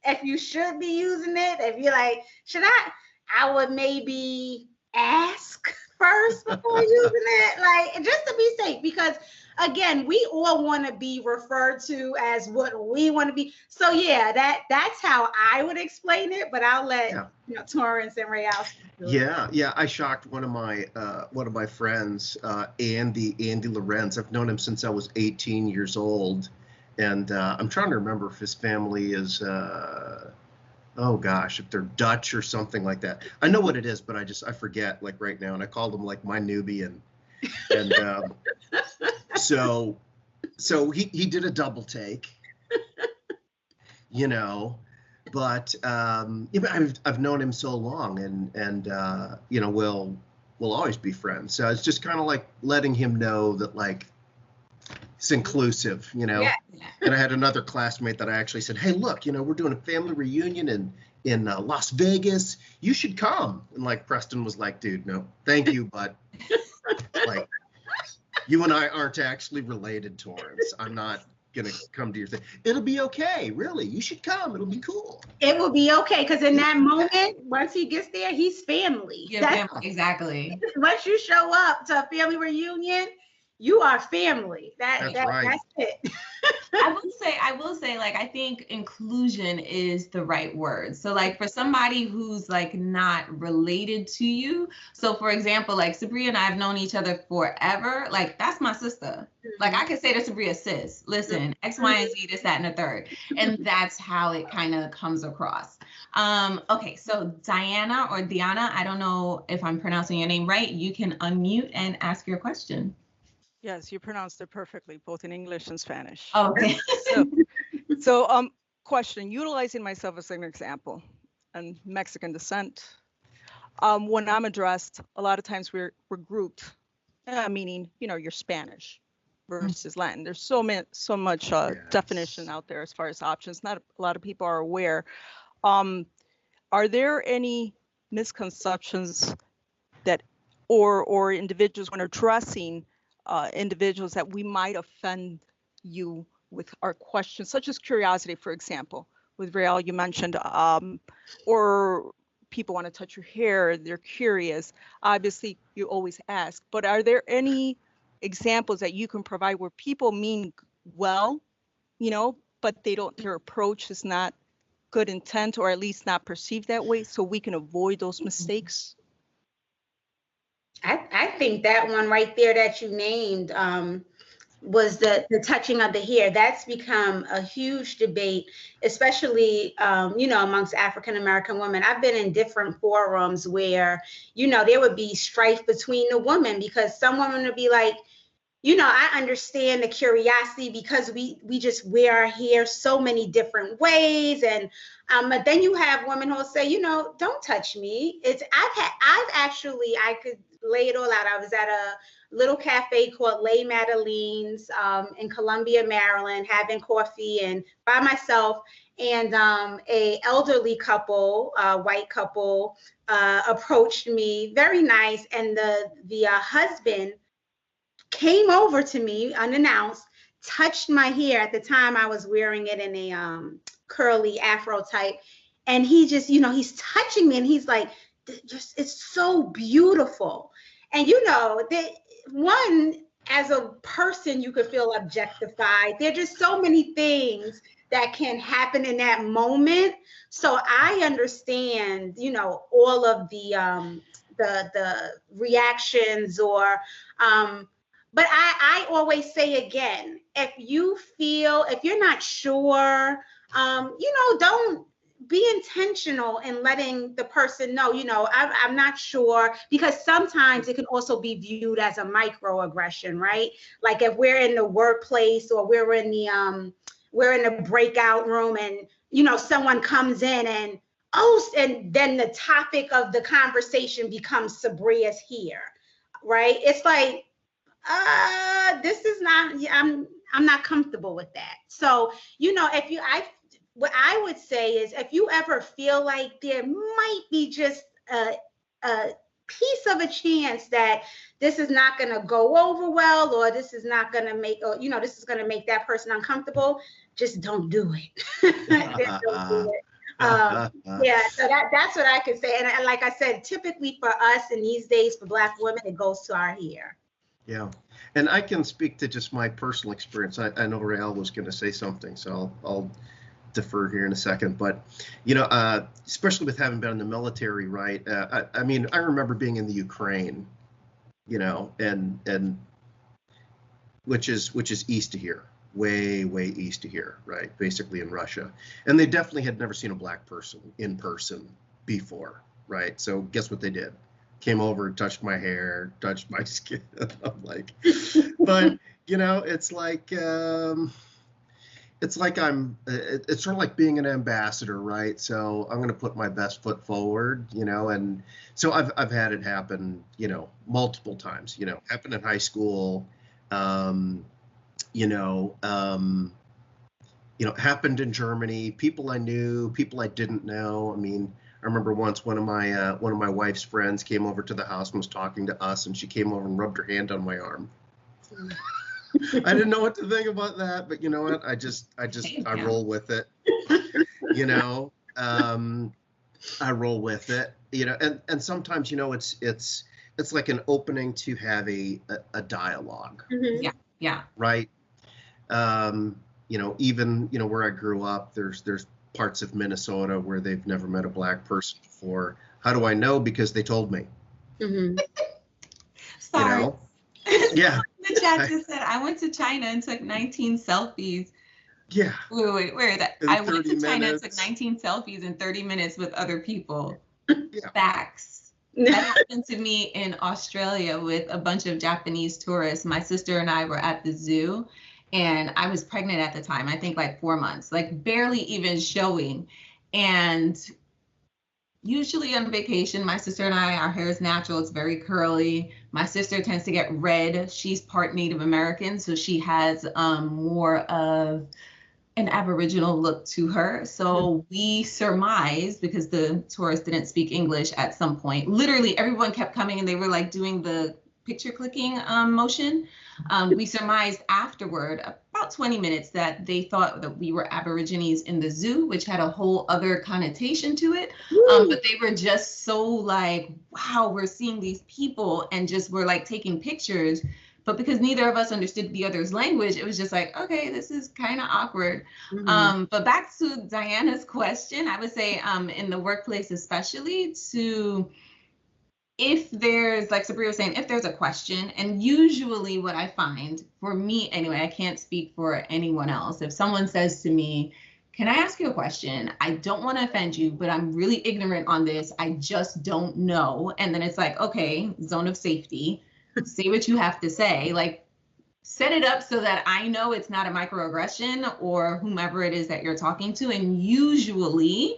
if you should be using it, if you're like, should I would maybe ask first before using it, like, just to be safe, because again, we all want to be referred to as what we want to be. So yeah, that's how I would explain it, but I'll let Torrance and Ray out. Yeah. I shocked one of my friends, Andy Lorenz. I've known him since I was 18 years old, and I'm trying to remember if his family is. Oh gosh, if they're Dutch or something like that. I know what it is, but I forget like right now. And I called him like my newbie, and so he did a double take, but I've known him so long, and we'll always be friends. So it's just kind of like letting him know that like it's inclusive, Yeah. And I had another classmate that I actually said, hey, look, we're doing a family reunion in Las Vegas. You should come. And like Preston was like, dude, no, thank you, but like you and I aren't actually related, Torrance. I'm not gonna come to your thing. It'll be okay, really. You should come. It'll be cool. It will be okay, because in that moment, once he gets there, he's family. Yeah, family, exactly. Once you show up to a family reunion, you are family. That's right. That's it. I will say, like, I think inclusion is the right word. So like for somebody who's like not related to you. So for example, like Sabria and I have known each other forever. Like that's my sister. Like I could say to Sabria, sis, listen, X, Y, and Z, this, that, and the third. And that's how it kind of comes across. Okay, so Diana or Diana, I don't know if I'm pronouncing your name right. You can unmute and ask your question. Yes, you pronounced it perfectly, both in English and Spanish. Okay. So, question, utilizing myself as an example, and Mexican descent. When I'm addressed, a lot of times we're grouped, meaning, you're Spanish versus Latin. There's so much definition out there as far as options. Not a lot of people are aware. Are there any misconceptions that, or individuals when addressing individuals that we might offend you with our questions, such as curiosity, for example? With Rael, you mentioned, or people want to touch your hair, they're curious. Obviously, you always ask, but are there any examples that you can provide where people mean well, but their approach is not good intent, or at least not perceived that way, so we can avoid those mistakes? I think that one right there that you named was the touching of the hair. That's become a huge debate, especially, amongst African American women. I've been in different forums where, there would be strife between the women, because some women would be like, I understand the curiosity because we just wear our hair so many different ways. And but then you have women who will say, don't touch me. I could lay it all out. I was at a little cafe called Les Madeleines in Columbia, Maryland, having coffee and by myself. And a elderly couple, white couple, approached me, very nice. And the husband came over to me unannounced, touched my hair. At the time I was wearing it in a curly Afro type. And he just, he's touching me and he's like, it's so beautiful. And that one, as a person, you could feel objectified. There are just so many things that can happen in that moment. So I understand, all of the reactions, or but I always say again, if you're not sure, don't be intentional in letting the person know, I'm not sure, because sometimes it can also be viewed as a microaggression, right? Like if we're in the workplace or we're in the breakout room and, someone comes in and then the topic of the conversation becomes Sabria's here, right? It's like, this is not, I'm not comfortable with that. So, what I would say is, if you ever feel like there might be just a piece of a chance that this is not going to go over well, or this is not going to make, this is going to make that person uncomfortable, just don't do it. Just don't do it. Yeah, so that's what I can say. And like I said, typically for us in these days, for Black women, it goes to our hair. Yeah, and I can speak to just my personal experience. I know Rael was going to say something, so I'll defer here in a second. But, especially with having been in the military, right? I mean, I remember being in the Ukraine, and which is east of here, way east of here, right? Basically in Russia. And they definitely had never seen a Black person in person before, right? So guess what they did? Came over, touched my hair, touched my skin. I'm like, but it's like it's sort of like being an ambassador, right? So I'm going to put my best foot forward, and so I've had it happen, multiple times, happened in high school, happened in Germany, people I knew, people I didn't know. I mean, I remember once one of my wife's friends came over to the house and was talking to us, and she came over and rubbed her hand on my arm. I didn't know what to think about that, but you know what? I roll with it. I roll with it. And sometimes it's like an opening to have a dialogue. Mm-hmm. Yeah. Right. Even where I grew up, there's parts of Minnesota where they've never met a Black person before. How do I know? Because they told me. Mm-hmm. Sorry. Yeah. The chat just said, I went to China and took 19 selfies. Yeah. Wait, where is that? I went to China and took 19 selfies in 30 minutes with other people. Yeah. Facts. That happened to me in Australia with a bunch of Japanese tourists. My sister and I were at the zoo, and I was pregnant at the time, I think like 4 months, like barely even showing. And usually on vacation, my sister and I, our hair is natural. It's very curly. My sister tends to get red. She's part Native American, so she has more of an Aboriginal look to her. So we surmised, because the tourists didn't speak English at some point, literally everyone kept coming and they were like doing the picture clicking motion. We surmised afterward, about 20 minutes, that they thought that we were Aborigines in the zoo, which had a whole other connotation to it. But they were just so like, wow, we're seeing these people, and just were like taking pictures. But because neither of us understood the other's language, it was just like, okay, this is kind of awkward. Mm-hmm. But back to Diana's question, I would say in the workplace especially, if there's, like Sabria was saying, if there's a question, and usually what I find, for me anyway, I can't speak for anyone else. If someone says to me, can I ask you a question? I don't want to offend you, but I'm really ignorant on this. I just don't know. And then it's like, okay, zone of safety, say what you have to say. Like, set it up so that I know it's not a microaggression or whomever it is that you're talking to. And usually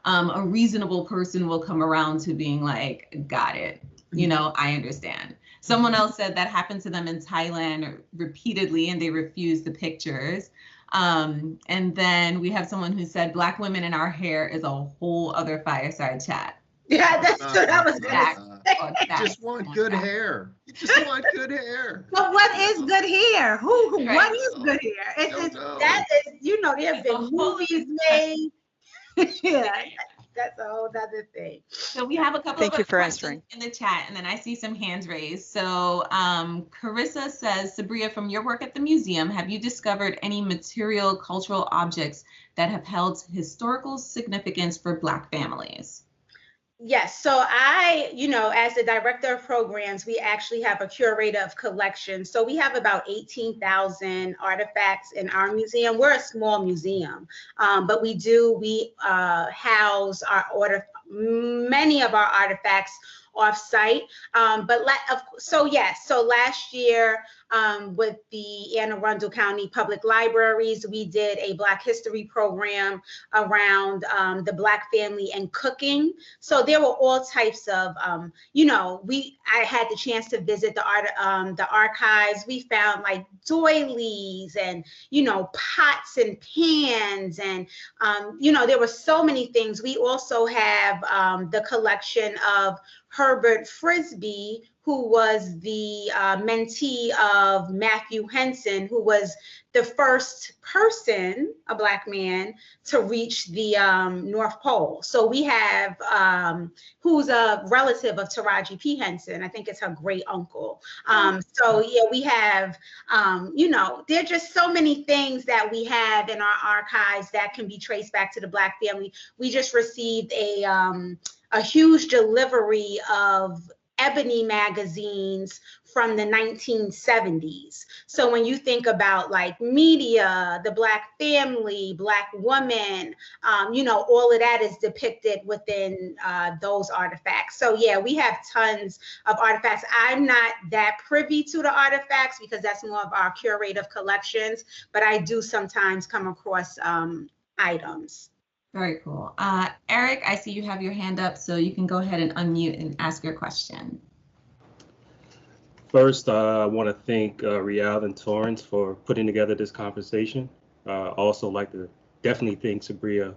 a reasonable person will come around to being like, got it. I understand. Someone else said that happened to them in Thailand repeatedly, and they refused the pictures. And then we have someone who said, Black women in our hair is a whole other fireside chat. Yeah, that's what I was going to You just want good hair. You just want good hair. But what is good hair? Right. What is good hair? That is, there have been movies made. Yeah, that's a whole other thing. So we have a couple Thank of you for questions answering in the chat, and then I see some hands raised. So Carissa says, Sabria, from your work at the museum, have you discovered any material cultural objects that have held historical significance for Black families? Yes, so I, as the director of programs, we actually have a curator of collections. So we have about 18,000 artifacts in our museum. We're a small museum, but we house many of our artifacts off-site. So last year, with the Anne Arundel County Public Libraries, we did a Black History program around the Black family and cooking. So there were all types of, I had the chance to visit the archives. We found like doilies and, pots and pans and, there were so many things. We also have the collection of Herbert Frisbee, who was the mentee of Matthew Henson, who was the first person, a Black man, to reach the North Pole. So we have, who's a relative of Taraji P. Henson. I think it's her great uncle. So yeah, we have, there are just so many things that we have in our archives that can be traced back to the Black family. We just received a huge delivery of ebony magazines from the 1970s. So when you think about like media, the Black family, Black woman, all of that is depicted within those artifacts. So yeah, we have tons of artifacts. I'm not that privy to the artifacts because that's more of our curative collections, but I do sometimes come across items. Very cool. Eric, I see you have your hand up, so you can go ahead and unmute and ask your question. First, I want to thank Rial and Torrance for putting together this conversation. Also like to definitely thank Sabria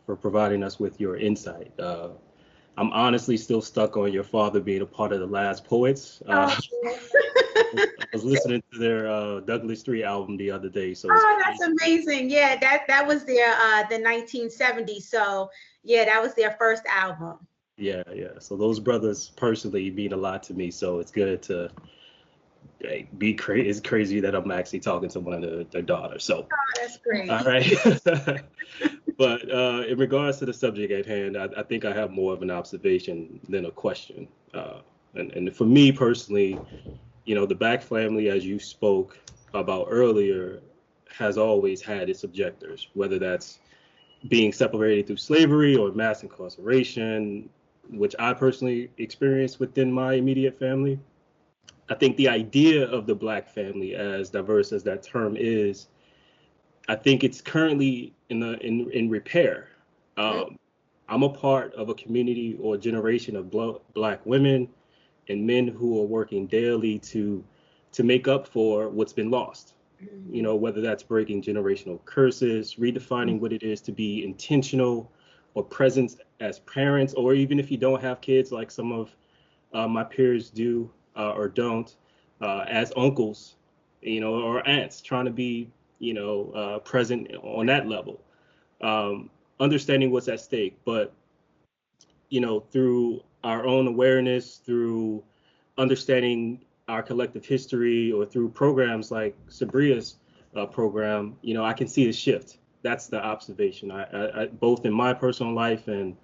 for providing us with your insight. I'm honestly still stuck on your father being a part of the Last Poets. I was listening to their Douglas 3 album the other day. So that's amazing. Yeah, that was their the 1970s. So yeah, that was their first album. Yeah. So those brothers personally mean a lot to me. So it's good to be crazy. It's crazy that I'm actually talking to one of their daughters. So that's great. All right. But in regards to the subject at hand, I think I have more of an observation than a question. And for me personally, the Black family, as you spoke about earlier, has always had its objectors, whether that's being separated through slavery or mass incarceration, which I personally experienced within my immediate family. I think the idea of the Black family, as diverse as that term is, I think it's currently in repair. I'm a part of a community or generation of Black women and men who are working daily to make up for what's been lost. Whether that's breaking generational curses, redefining what it is to be intentional or present as parents, or even if you don't have kids like some of my peers do or don't, as uncles, or aunts, trying to be, present on that level, understanding what's at stake. But, through our own awareness, through understanding our collective history, or through programs like Sabria's program, I can see a shift. That's the observation. I both in my personal life and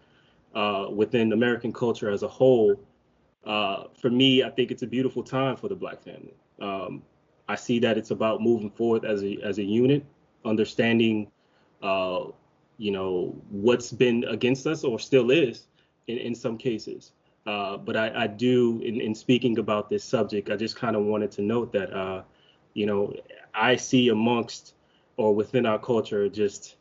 within American culture as a whole. For me, I think it's a beautiful time for the Black family. I see that it's about moving forward as a unit, understanding, what's been against us or still is in some cases. But I do, in speaking about this subject, I just kind of wanted to note that, I see amongst or within our culture, just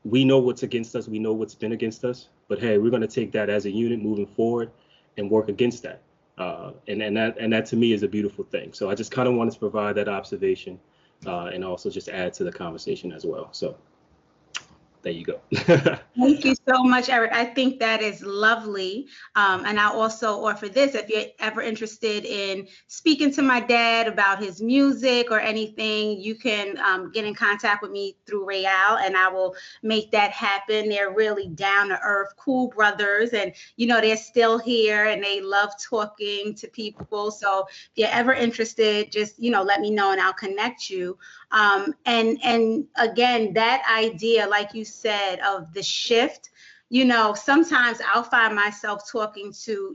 we know what's against us. We know what's been against us. But hey, we're going to take that as a unit moving forward and work against that. And that to me is a beautiful thing. So I just kind of wanted to provide that observation and also just add to the conversation as well. So there you go. Thank you so much, Eric. I think that is lovely. And I'll also offer this, if you're ever interested in speaking to my dad about his music or anything, you can get in contact with me through Real and I will make that happen. They're really down to earth, cool brothers. And, they're still here and they love talking to people. So if you're ever interested, just, let me know and I'll connect you. And again, that idea, like you said, of the shift, sometimes I'll find myself talking to,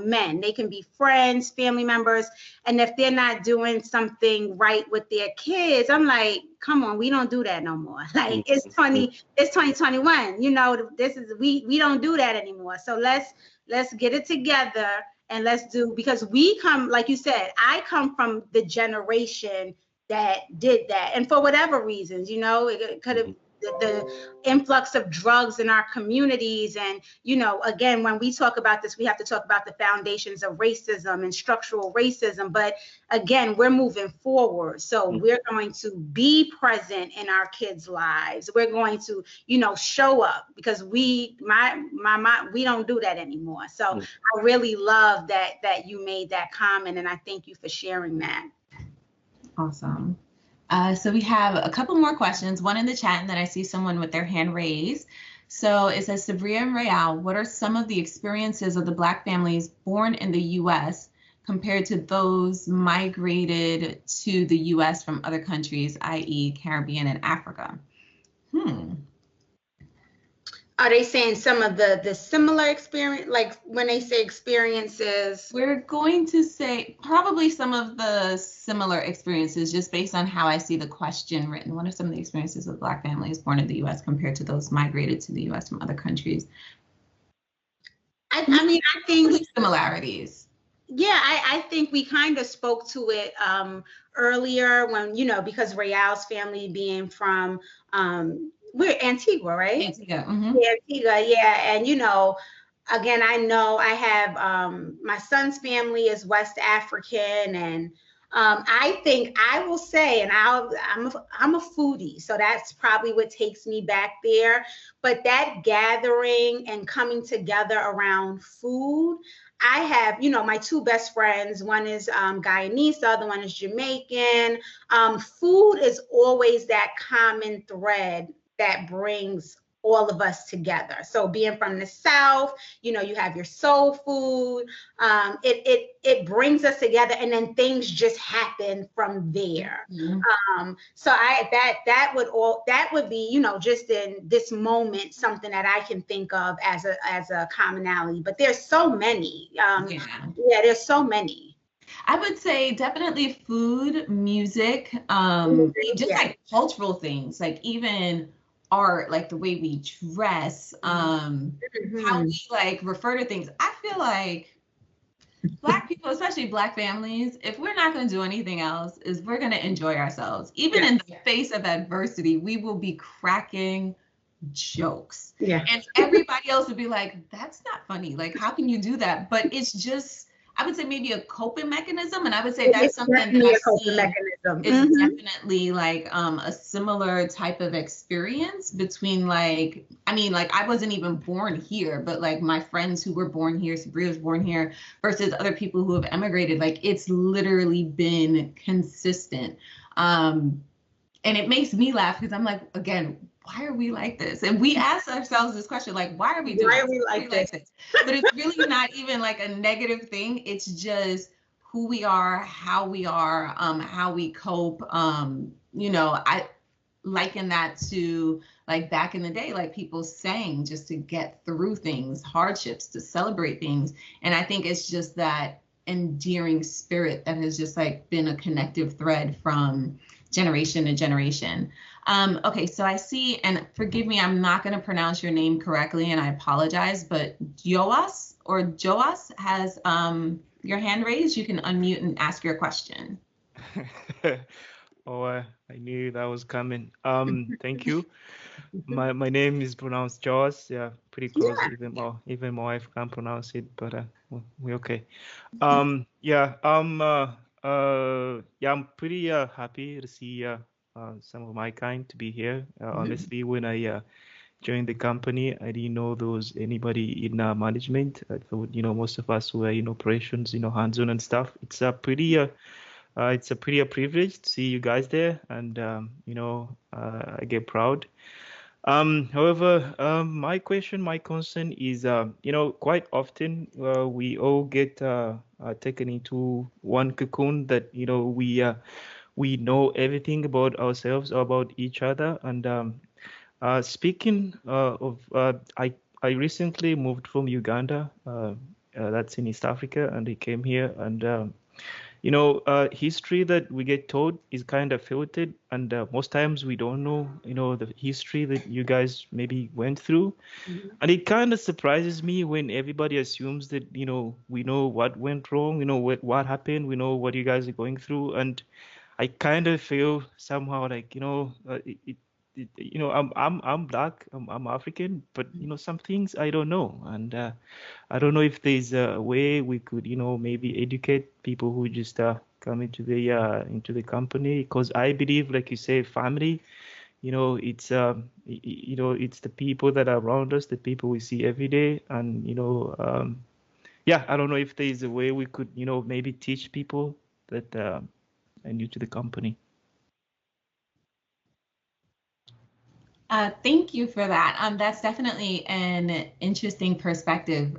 men. They can be friends, family members. And if they're not doing something right with their kids, I'm like, come on, we don't do that no more. Like it's 2021, we don't do that anymore. So let's get it together and let's do, because we come, like you said, I come from the generation that did that. And for whatever reasons, it could have the influx of drugs in our communities. And, again, when we talk about this, we have to talk about the foundations of racism and structural racism. But again, we're moving forward. So we're going to be present in our kids' lives. We're going to, show up, because we don't do that anymore. So I really love that you made that comment, and I thank you for sharing that. Awesome. So we have a couple more questions, one in the chat, and then I see someone with their hand raised. So it says, Sabria and Real, what are some of the experiences of the Black families born in the U.S. compared to those migrated to the U.S. from other countries, i.e. Caribbean and Africa? Are they saying some of the similar experience, like when they say experiences? We're going to say probably some of the similar experiences, just based on how I see the question written. What are some of the experiences of Black families born in the U.S. compared to those migrated to the U.S. from other countries? I think similarities. Yeah, I think we kind of spoke to it earlier when, because Real's family being from we're Antigua, right? Antigua. Yeah, Antigua, yeah. And, again, I know I have my son's family is West African. And I think I will say, and I'm a foodie, so that's probably what takes me back there. But that gathering and coming together around food, I have, my two best friends, one is Guyanese, the other one is Jamaican. Food is always that common thread that brings all of us together. So being from the South, you have your soul food. It brings us together, and then things just happen from there. So that would be, just in this moment, something that I can think of as a commonality. But there's so many. There's so many. I would say definitely food, music, like cultural things, like even art, like the way we dress, how we like refer to things. I feel like Black people, especially Black families, if we're not going to do anything else, is we're going to enjoy ourselves. Even in the face of adversity, we will be cracking jokes. And everybody else would be like, that's not funny. Like, how can you do that? But it's just, I would say maybe a coping mechanism. And I would say that's something that I've seen. It's definitely like a similar type of experience between I wasn't even born here, but like my friends who were born here, Sabria was born here, versus other people who have emigrated. Like it's literally been consistent. And it makes me laugh because I'm like, again, why are we like this? And we ask ourselves this question, like, why are we doing Why are we like this? But it's really not even like a negative thing. It's just who we are, how we cope. I liken that to like back in the day, like people sang just to get through things, hardships, to celebrate things. And I think it's just that endearing spirit that has just like been a connective thread from generation to generation. Okay, so I see, and forgive me, I'm not going to pronounce your name correctly, and I apologize, but Joas has your hand raised. You can unmute and ask your question. I knew that was coming. Thank you. My name is pronounced Jaws. Yeah, pretty close. Yeah. Even my wife can't pronounce it, but we're okay. I'm pretty happy to see some of my kind to be here. Honestly, when I joined the company, I didn't know there was anybody in management. I thought, most of us were in operations, hands-on and stuff. It's a pretty privilege to see you guys there, and I get proud. However, my concern is, quite often we all get taken into one cocoon that we know everything about ourselves or about each other. And speaking of, I recently moved from Uganda. That's in East Africa, and I came here. And history that we get taught is kind of filtered, and most times we don't know, the history that you guys maybe went through. Mhm. And it kind of surprises me when everybody assumes that, we know what went wrong, we know what happened, we know what you guys are going through. And I kind of feel somehow like, I'm black, I'm African, but some things I don't know. And I don't know if there's a way we could, maybe educate people who just come into the company, because I believe, like you say, family. It's the people that are around us, the people we see every day, and yeah, I don't know if there's a way we could, maybe teach people that are new to the company. Thank you for that. That's definitely an interesting perspective,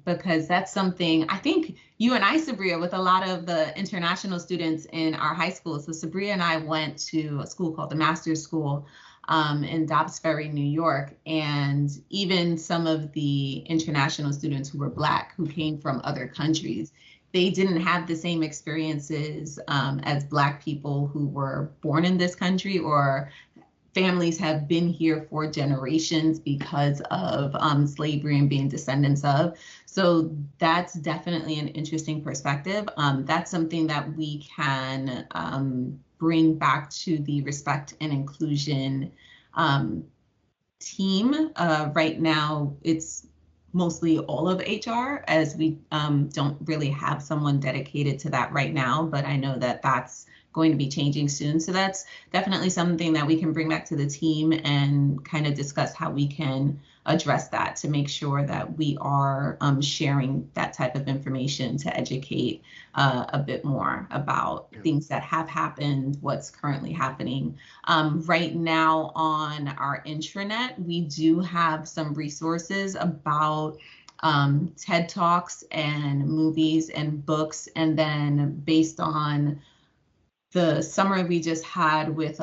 because that's something I think you and I, Sabria, with a lot of the international students in our high school. So Sabria and I went to a school called the Master's School in Dobbs Ferry, New York. And even some of the international students who were Black, who came from other countries, they didn't have the same experiences as Black people who were born in this country, or families have been here for generations because of slavery and being descendants of. So that's definitely an interesting perspective. That's something that we can bring back to the respect and inclusion team. Right now, it's mostly all of HR, as we don't really have someone dedicated to that right now, but I know that that's going to be changing soon. So that's definitely something that we can bring back to the team and kind of discuss how we can address that to make sure that we are sharing that type of information to educate a bit more about things that have happened, what's currently happening. Right now on our intranet, we do have some resources about TED Talks and movies and books, and then based on the summer we just had with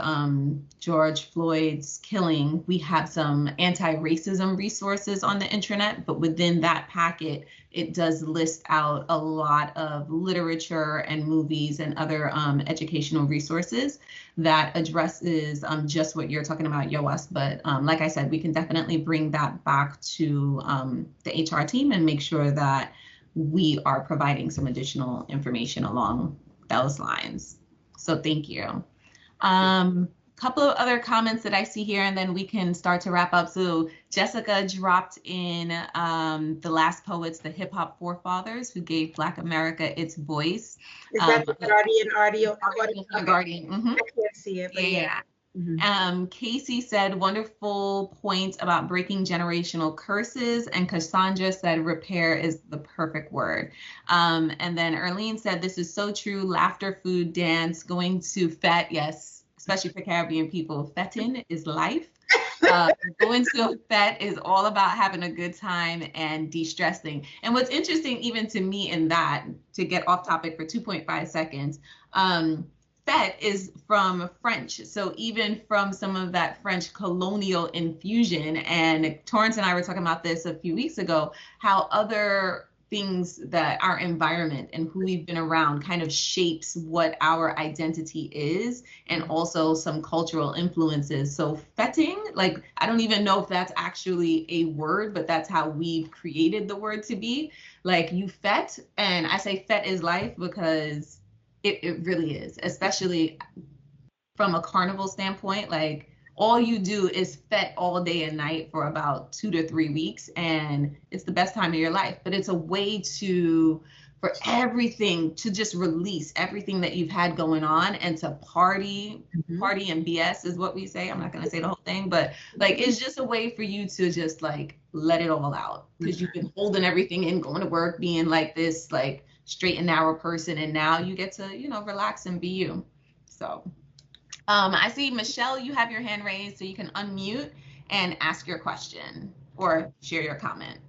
George Floyd's killing, we have some anti-racism resources on the intranet, but within that packet, it does list out a lot of literature and movies and other educational resources that addresses just what you're talking about, Yoas. But like I said, we can definitely bring that back to the HR team and make sure that we are providing some additional information along those lines. So thank you. Couple of other comments that I see here, and then we can start to wrap up. So Jessica dropped in the last poets, the hip hop forefathers who gave Black America its voice. Is that the Guardian Guardian. Mm-hmm. I can't see it, but yeah. Mm-hmm. Casey said, wonderful point about breaking generational curses. And Cassandra said, repair is the perfect word. And then Erlene said, this is so true. Laughter, food, dance, going to FET. Yes, especially for Caribbean people, FETing is life. Going to a FET is all about having a good time and de-stressing. And what's interesting even to me in that, to get off topic for 2.5 seconds, FET is from French. So even from some of that French colonial infusion, and Torrance and I were talking about this a few weeks ago, how other things that our environment and who we've been around kind of shapes what our identity is, and also some cultural influences. So fetting, like, I don't even know if that's actually a word, but that's how we've created the word to be. Like, you fet, and I say fet is life because it really is, especially from a carnival standpoint. Like, all you do is fet all day and night for about 2 to 3 weeks, and it's the best time of your life. But it's a way for everything to just release everything that you've had going on and to party and BS is what we say. I'm not going to say the whole thing, but like, it's just a way for you to just like let it all out, because you've been holding everything in, going to work, being like this, like straight and narrow person. And now you get to, relax and be you. So I see, Michelle, you have your hand raised, so you can unmute and ask your question or share your comment.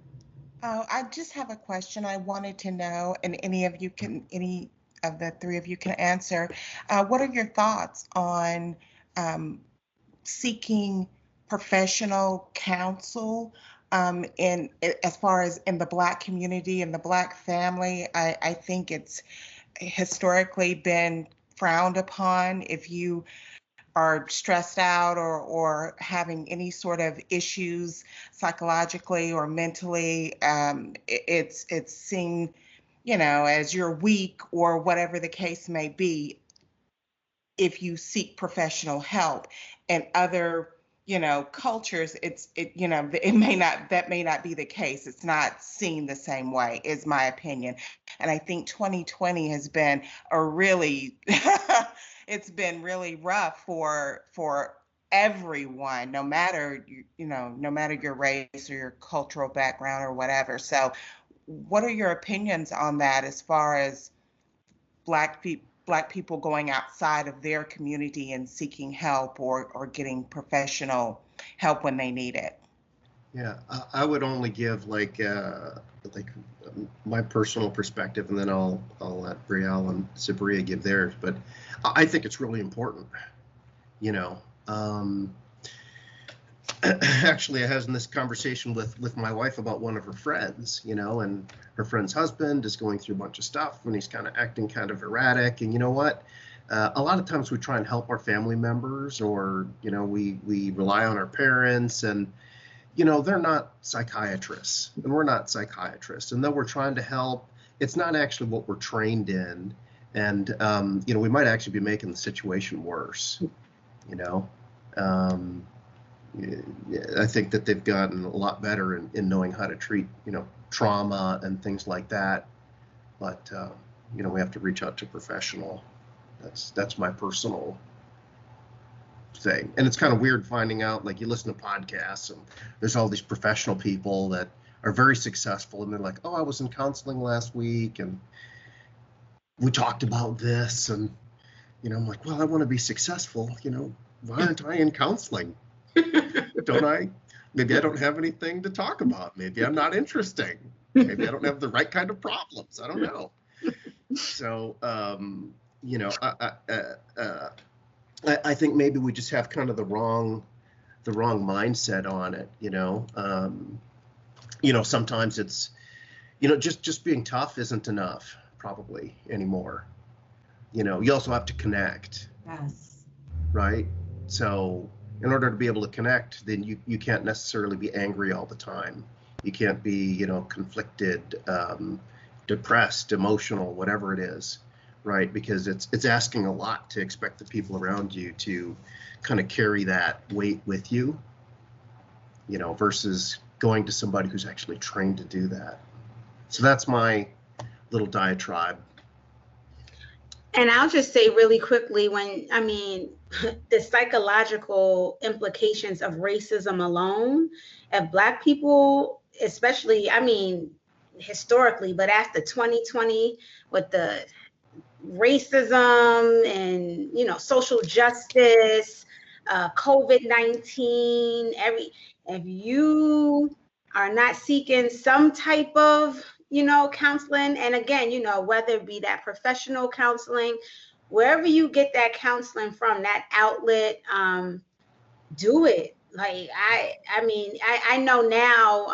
Oh, I just have a question. I wanted to know, and any of the three of you can answer. What are your thoughts on seeking professional counsel in as far as in the Black community and the Black family. I think it's historically been frowned upon if you are stressed out or having any sort of issues psychologically or mentally. It's seen, as you're weak or whatever the case may be, if you seek professional help. And other, cultures, that may not be the case. It's not seen the same way, is my opinion. And I think 2020 has been a really it's been really rough for everyone, no matter no matter your race or your cultural background or whatever. So what are your opinions on that as far as Black people going outside of their community and seeking help or getting professional help when they need it? Yeah, I would only give like my personal perspective, and then I'll let Brielle and Sabria give theirs. But I think it's really important. Actually, I was in this conversation with my wife about one of her friends, and her friend's husband is going through a bunch of stuff, and he's kind of acting kind of erratic. And you know what? A lot of times we try and help our family members, or we rely on our parents, and they're not psychiatrists, and we're not psychiatrists. And though we're trying to help, it's not actually what we're trained in. And, we might actually be making the situation worse, I think that they've gotten a lot better in knowing how to treat, trauma and things like that. But, we have to reach out to professional. That's my personal thing. And it's kind of weird finding out, like, you listen to podcasts and there's all these professional people that are very successful, and they're like, oh, I was in counseling last week and we talked about this, and I'm like, well, I want to be successful, why aren't I in counseling? Don't I? Maybe I don't have anything to talk about. Maybe I'm not interesting. Maybe I don't have the right kind of problems. I don't know. So I think maybe we just have kind of the wrong mindset on it. Sometimes it's, just being tough isn't enough probably anymore. You also have to connect. Yes. Right. So in order to be able to connect, then you can't necessarily be angry all the time. You can't be, conflicted, depressed, emotional, whatever it is. Right, because it's asking a lot to expect the people around you to kind of carry that weight with you, versus going to somebody who's actually trained to do that. So that's my little diatribe. And I'll just say really quickly, the psychological implications of racism alone, if Black people, especially, historically, but after 2020 with the racism and social justice, COVID-19, if you are not seeking some type of counseling, and again, whether it be that professional counseling, wherever you get that counseling from, that outlet, do it. Like I know now,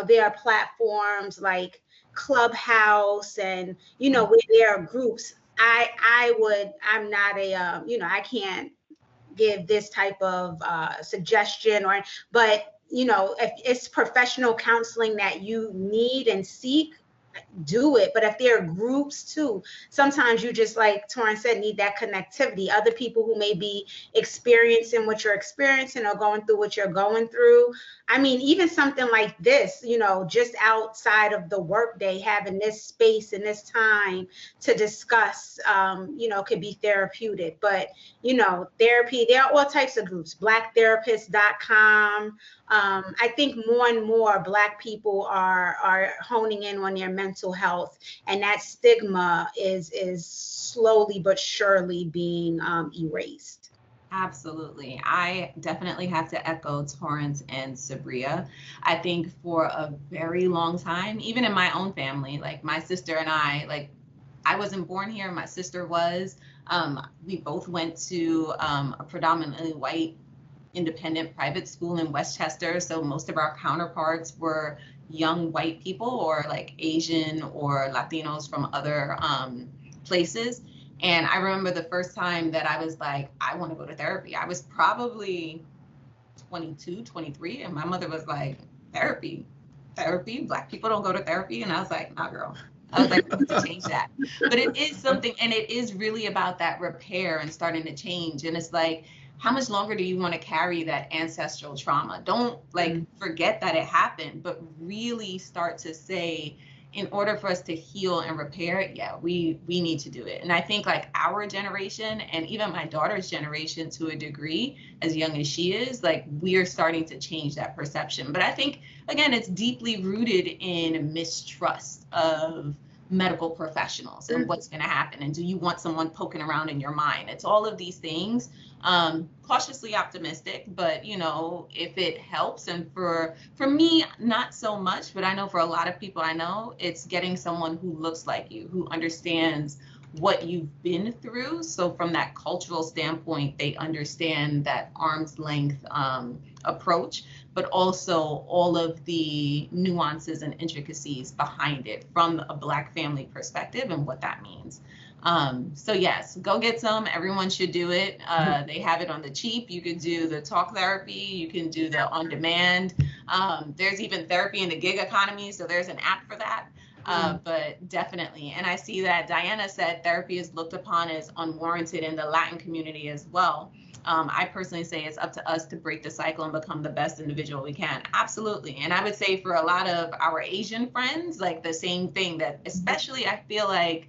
there are platforms like Clubhouse and where there are groups. I'm not a I can't give this type of suggestion, but if it's professional counseling that you need and seek, do it. But if there are groups too, sometimes you just, like Torrance said, need that connectivity. Other people who may be experiencing what you're experiencing or going through what you're going through. Even something like this, just outside of the workday, having this space and this time to discuss, could be therapeutic. But, therapy, there are all types of groups, blacktherapist.com. I think more and more Black people are honing in on their mental health, and that stigma is slowly but surely being erased. Absolutely. I definitely have to echo Torrance and Sabria. I think for a very long time, even in my own family, like my sister and I wasn't born here, my sister was. We both went to a predominantly white independent private school in Westchester. So most of our counterparts were young white people or like Asian or Latinos from other places. And I remember the first time that I was like, I want to go to therapy. I was probably 22, 23. And my mother was like, therapy, Black people don't go to therapy. And I was like, nah, girl. I was like, I need to change that. But it is something, and it is really about that repair and starting to change. And it's like, how much longer do you want to carry that ancestral trauma? Don't like forget that it happened, but really start to say, in order for us to heal and repair it, yeah, we need to do it. And I think like our generation and even my daughter's generation to a degree, as young as she is, like we are starting to change that perception. But I think, again, it's deeply rooted in mistrust of medical professionals and what's going to happen. And do you want someone poking around in your mind? It's all of these things. Cautiously optimistic, but you know, if it helps, and for me, not so much, but I know for a lot of people I know, it's getting someone who looks like you, who understands what you've been through. So from that cultural standpoint, they understand that arm's length approach, but also all of the nuances and intricacies behind it from a Black family perspective and what that means. So yes, go get some. Everyone should do it. They have it on the cheap. You can do the talk therapy. You can do the on demand. There's even therapy in the gig economy. So there's an app for that. But definitely. And I see that Diana said therapy is looked upon as unwarranted in the Latin community as well. I personally say it's up to us to break the cycle and become the best individual we can. Absolutely. And I would say for a lot of our Asian friends, like the same thing, that especially I feel like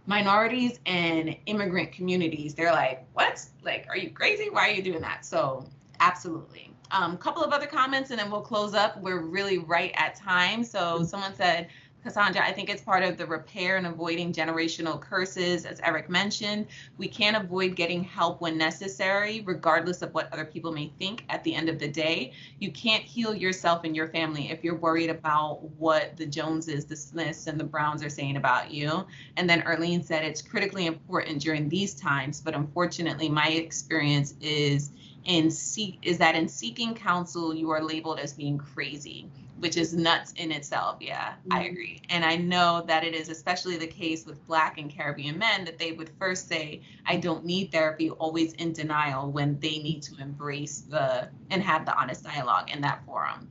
minorities and immigrant communities, they're like, what? Like, are you crazy? Why are you doing that? So absolutely. Couple of other comments and then we'll close up. We're really right at time. So someone said, Cassandra, I think it's part of the repair and avoiding generational curses. As Eric mentioned, we can't avoid getting help when necessary, regardless of what other people may think at the end of the day. You can't heal yourself and your family if you're worried about what the Joneses, the Smiths, and the Browns are saying about you. And then Arlene said it's critically important during these times, but unfortunately, my experience is that in seeking counsel, you are labeled as being crazy, which is nuts in itself. Yeah, I agree. And I know that it is especially the case with Black and Caribbean men that they would first say, I don't need therapy, always in denial when they need to embrace and have the honest dialogue in that forum.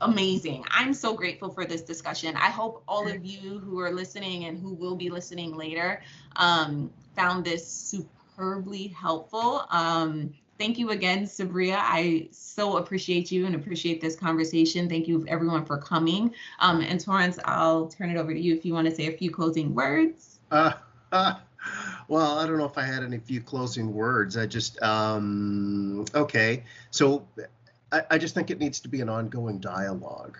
Amazing. I'm so grateful for this discussion. I hope all of you who are listening and who will be listening later found this superbly helpful. Thank you again, Sabria. I so appreciate you and appreciate this conversation. Thank you everyone for coming. And Torrance, I'll turn it over to you if you want to say a few closing words. Well, I don't know if I had any few closing words. I just, okay. So I just think it needs to be an ongoing dialogue,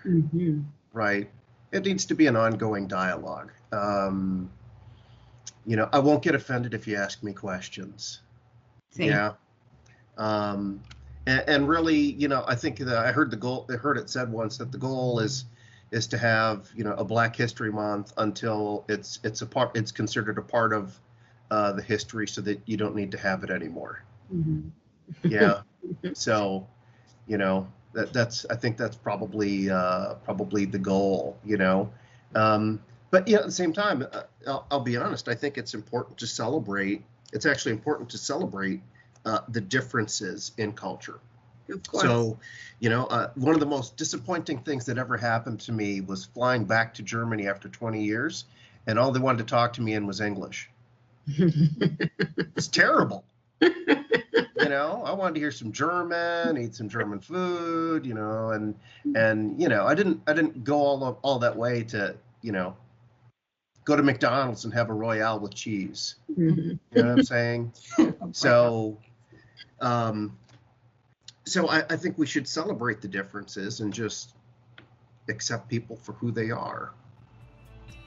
right? It needs to be an ongoing dialogue. You know, I won't get offended if you ask me questions. Same. Yeah. And really, you know, I think that I heard it said once that the goal is to have, you know, a Black History Month until it's considered a part of the history, so that you don't need to have it anymore. Yeah. So, you know, I think that's probably the goal, you know. But yeah, at the same time, I'll be honest, I think it's important to celebrate. It's actually important to celebrate the differences in culture. Of course. So, you know, one of the most disappointing things that ever happened to me was flying back to Germany after 20 years, and all they wanted to talk to me in was English. It's terrible. You know, I wanted to hear some German, eat some German food, you know, and you know, I didn't go all that way to, you know, go to McDonald's and have a Royale with cheese. You know what I'm saying? So I think we should celebrate the differences and just accept people for who they are.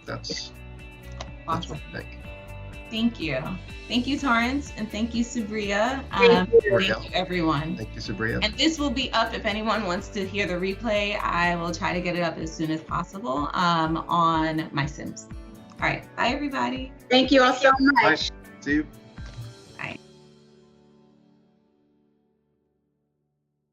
That's Awesome. what I think. Thank you. Thank you, Torrance, and thank you, Sabria. Thank you. Thank you, everyone. Thank you, Sabria. And this will be up if anyone wants to hear the replay. I will try to get it up as soon as possible on my Sims. All right. Bye, everybody. Thank you all so much. Bye. See you.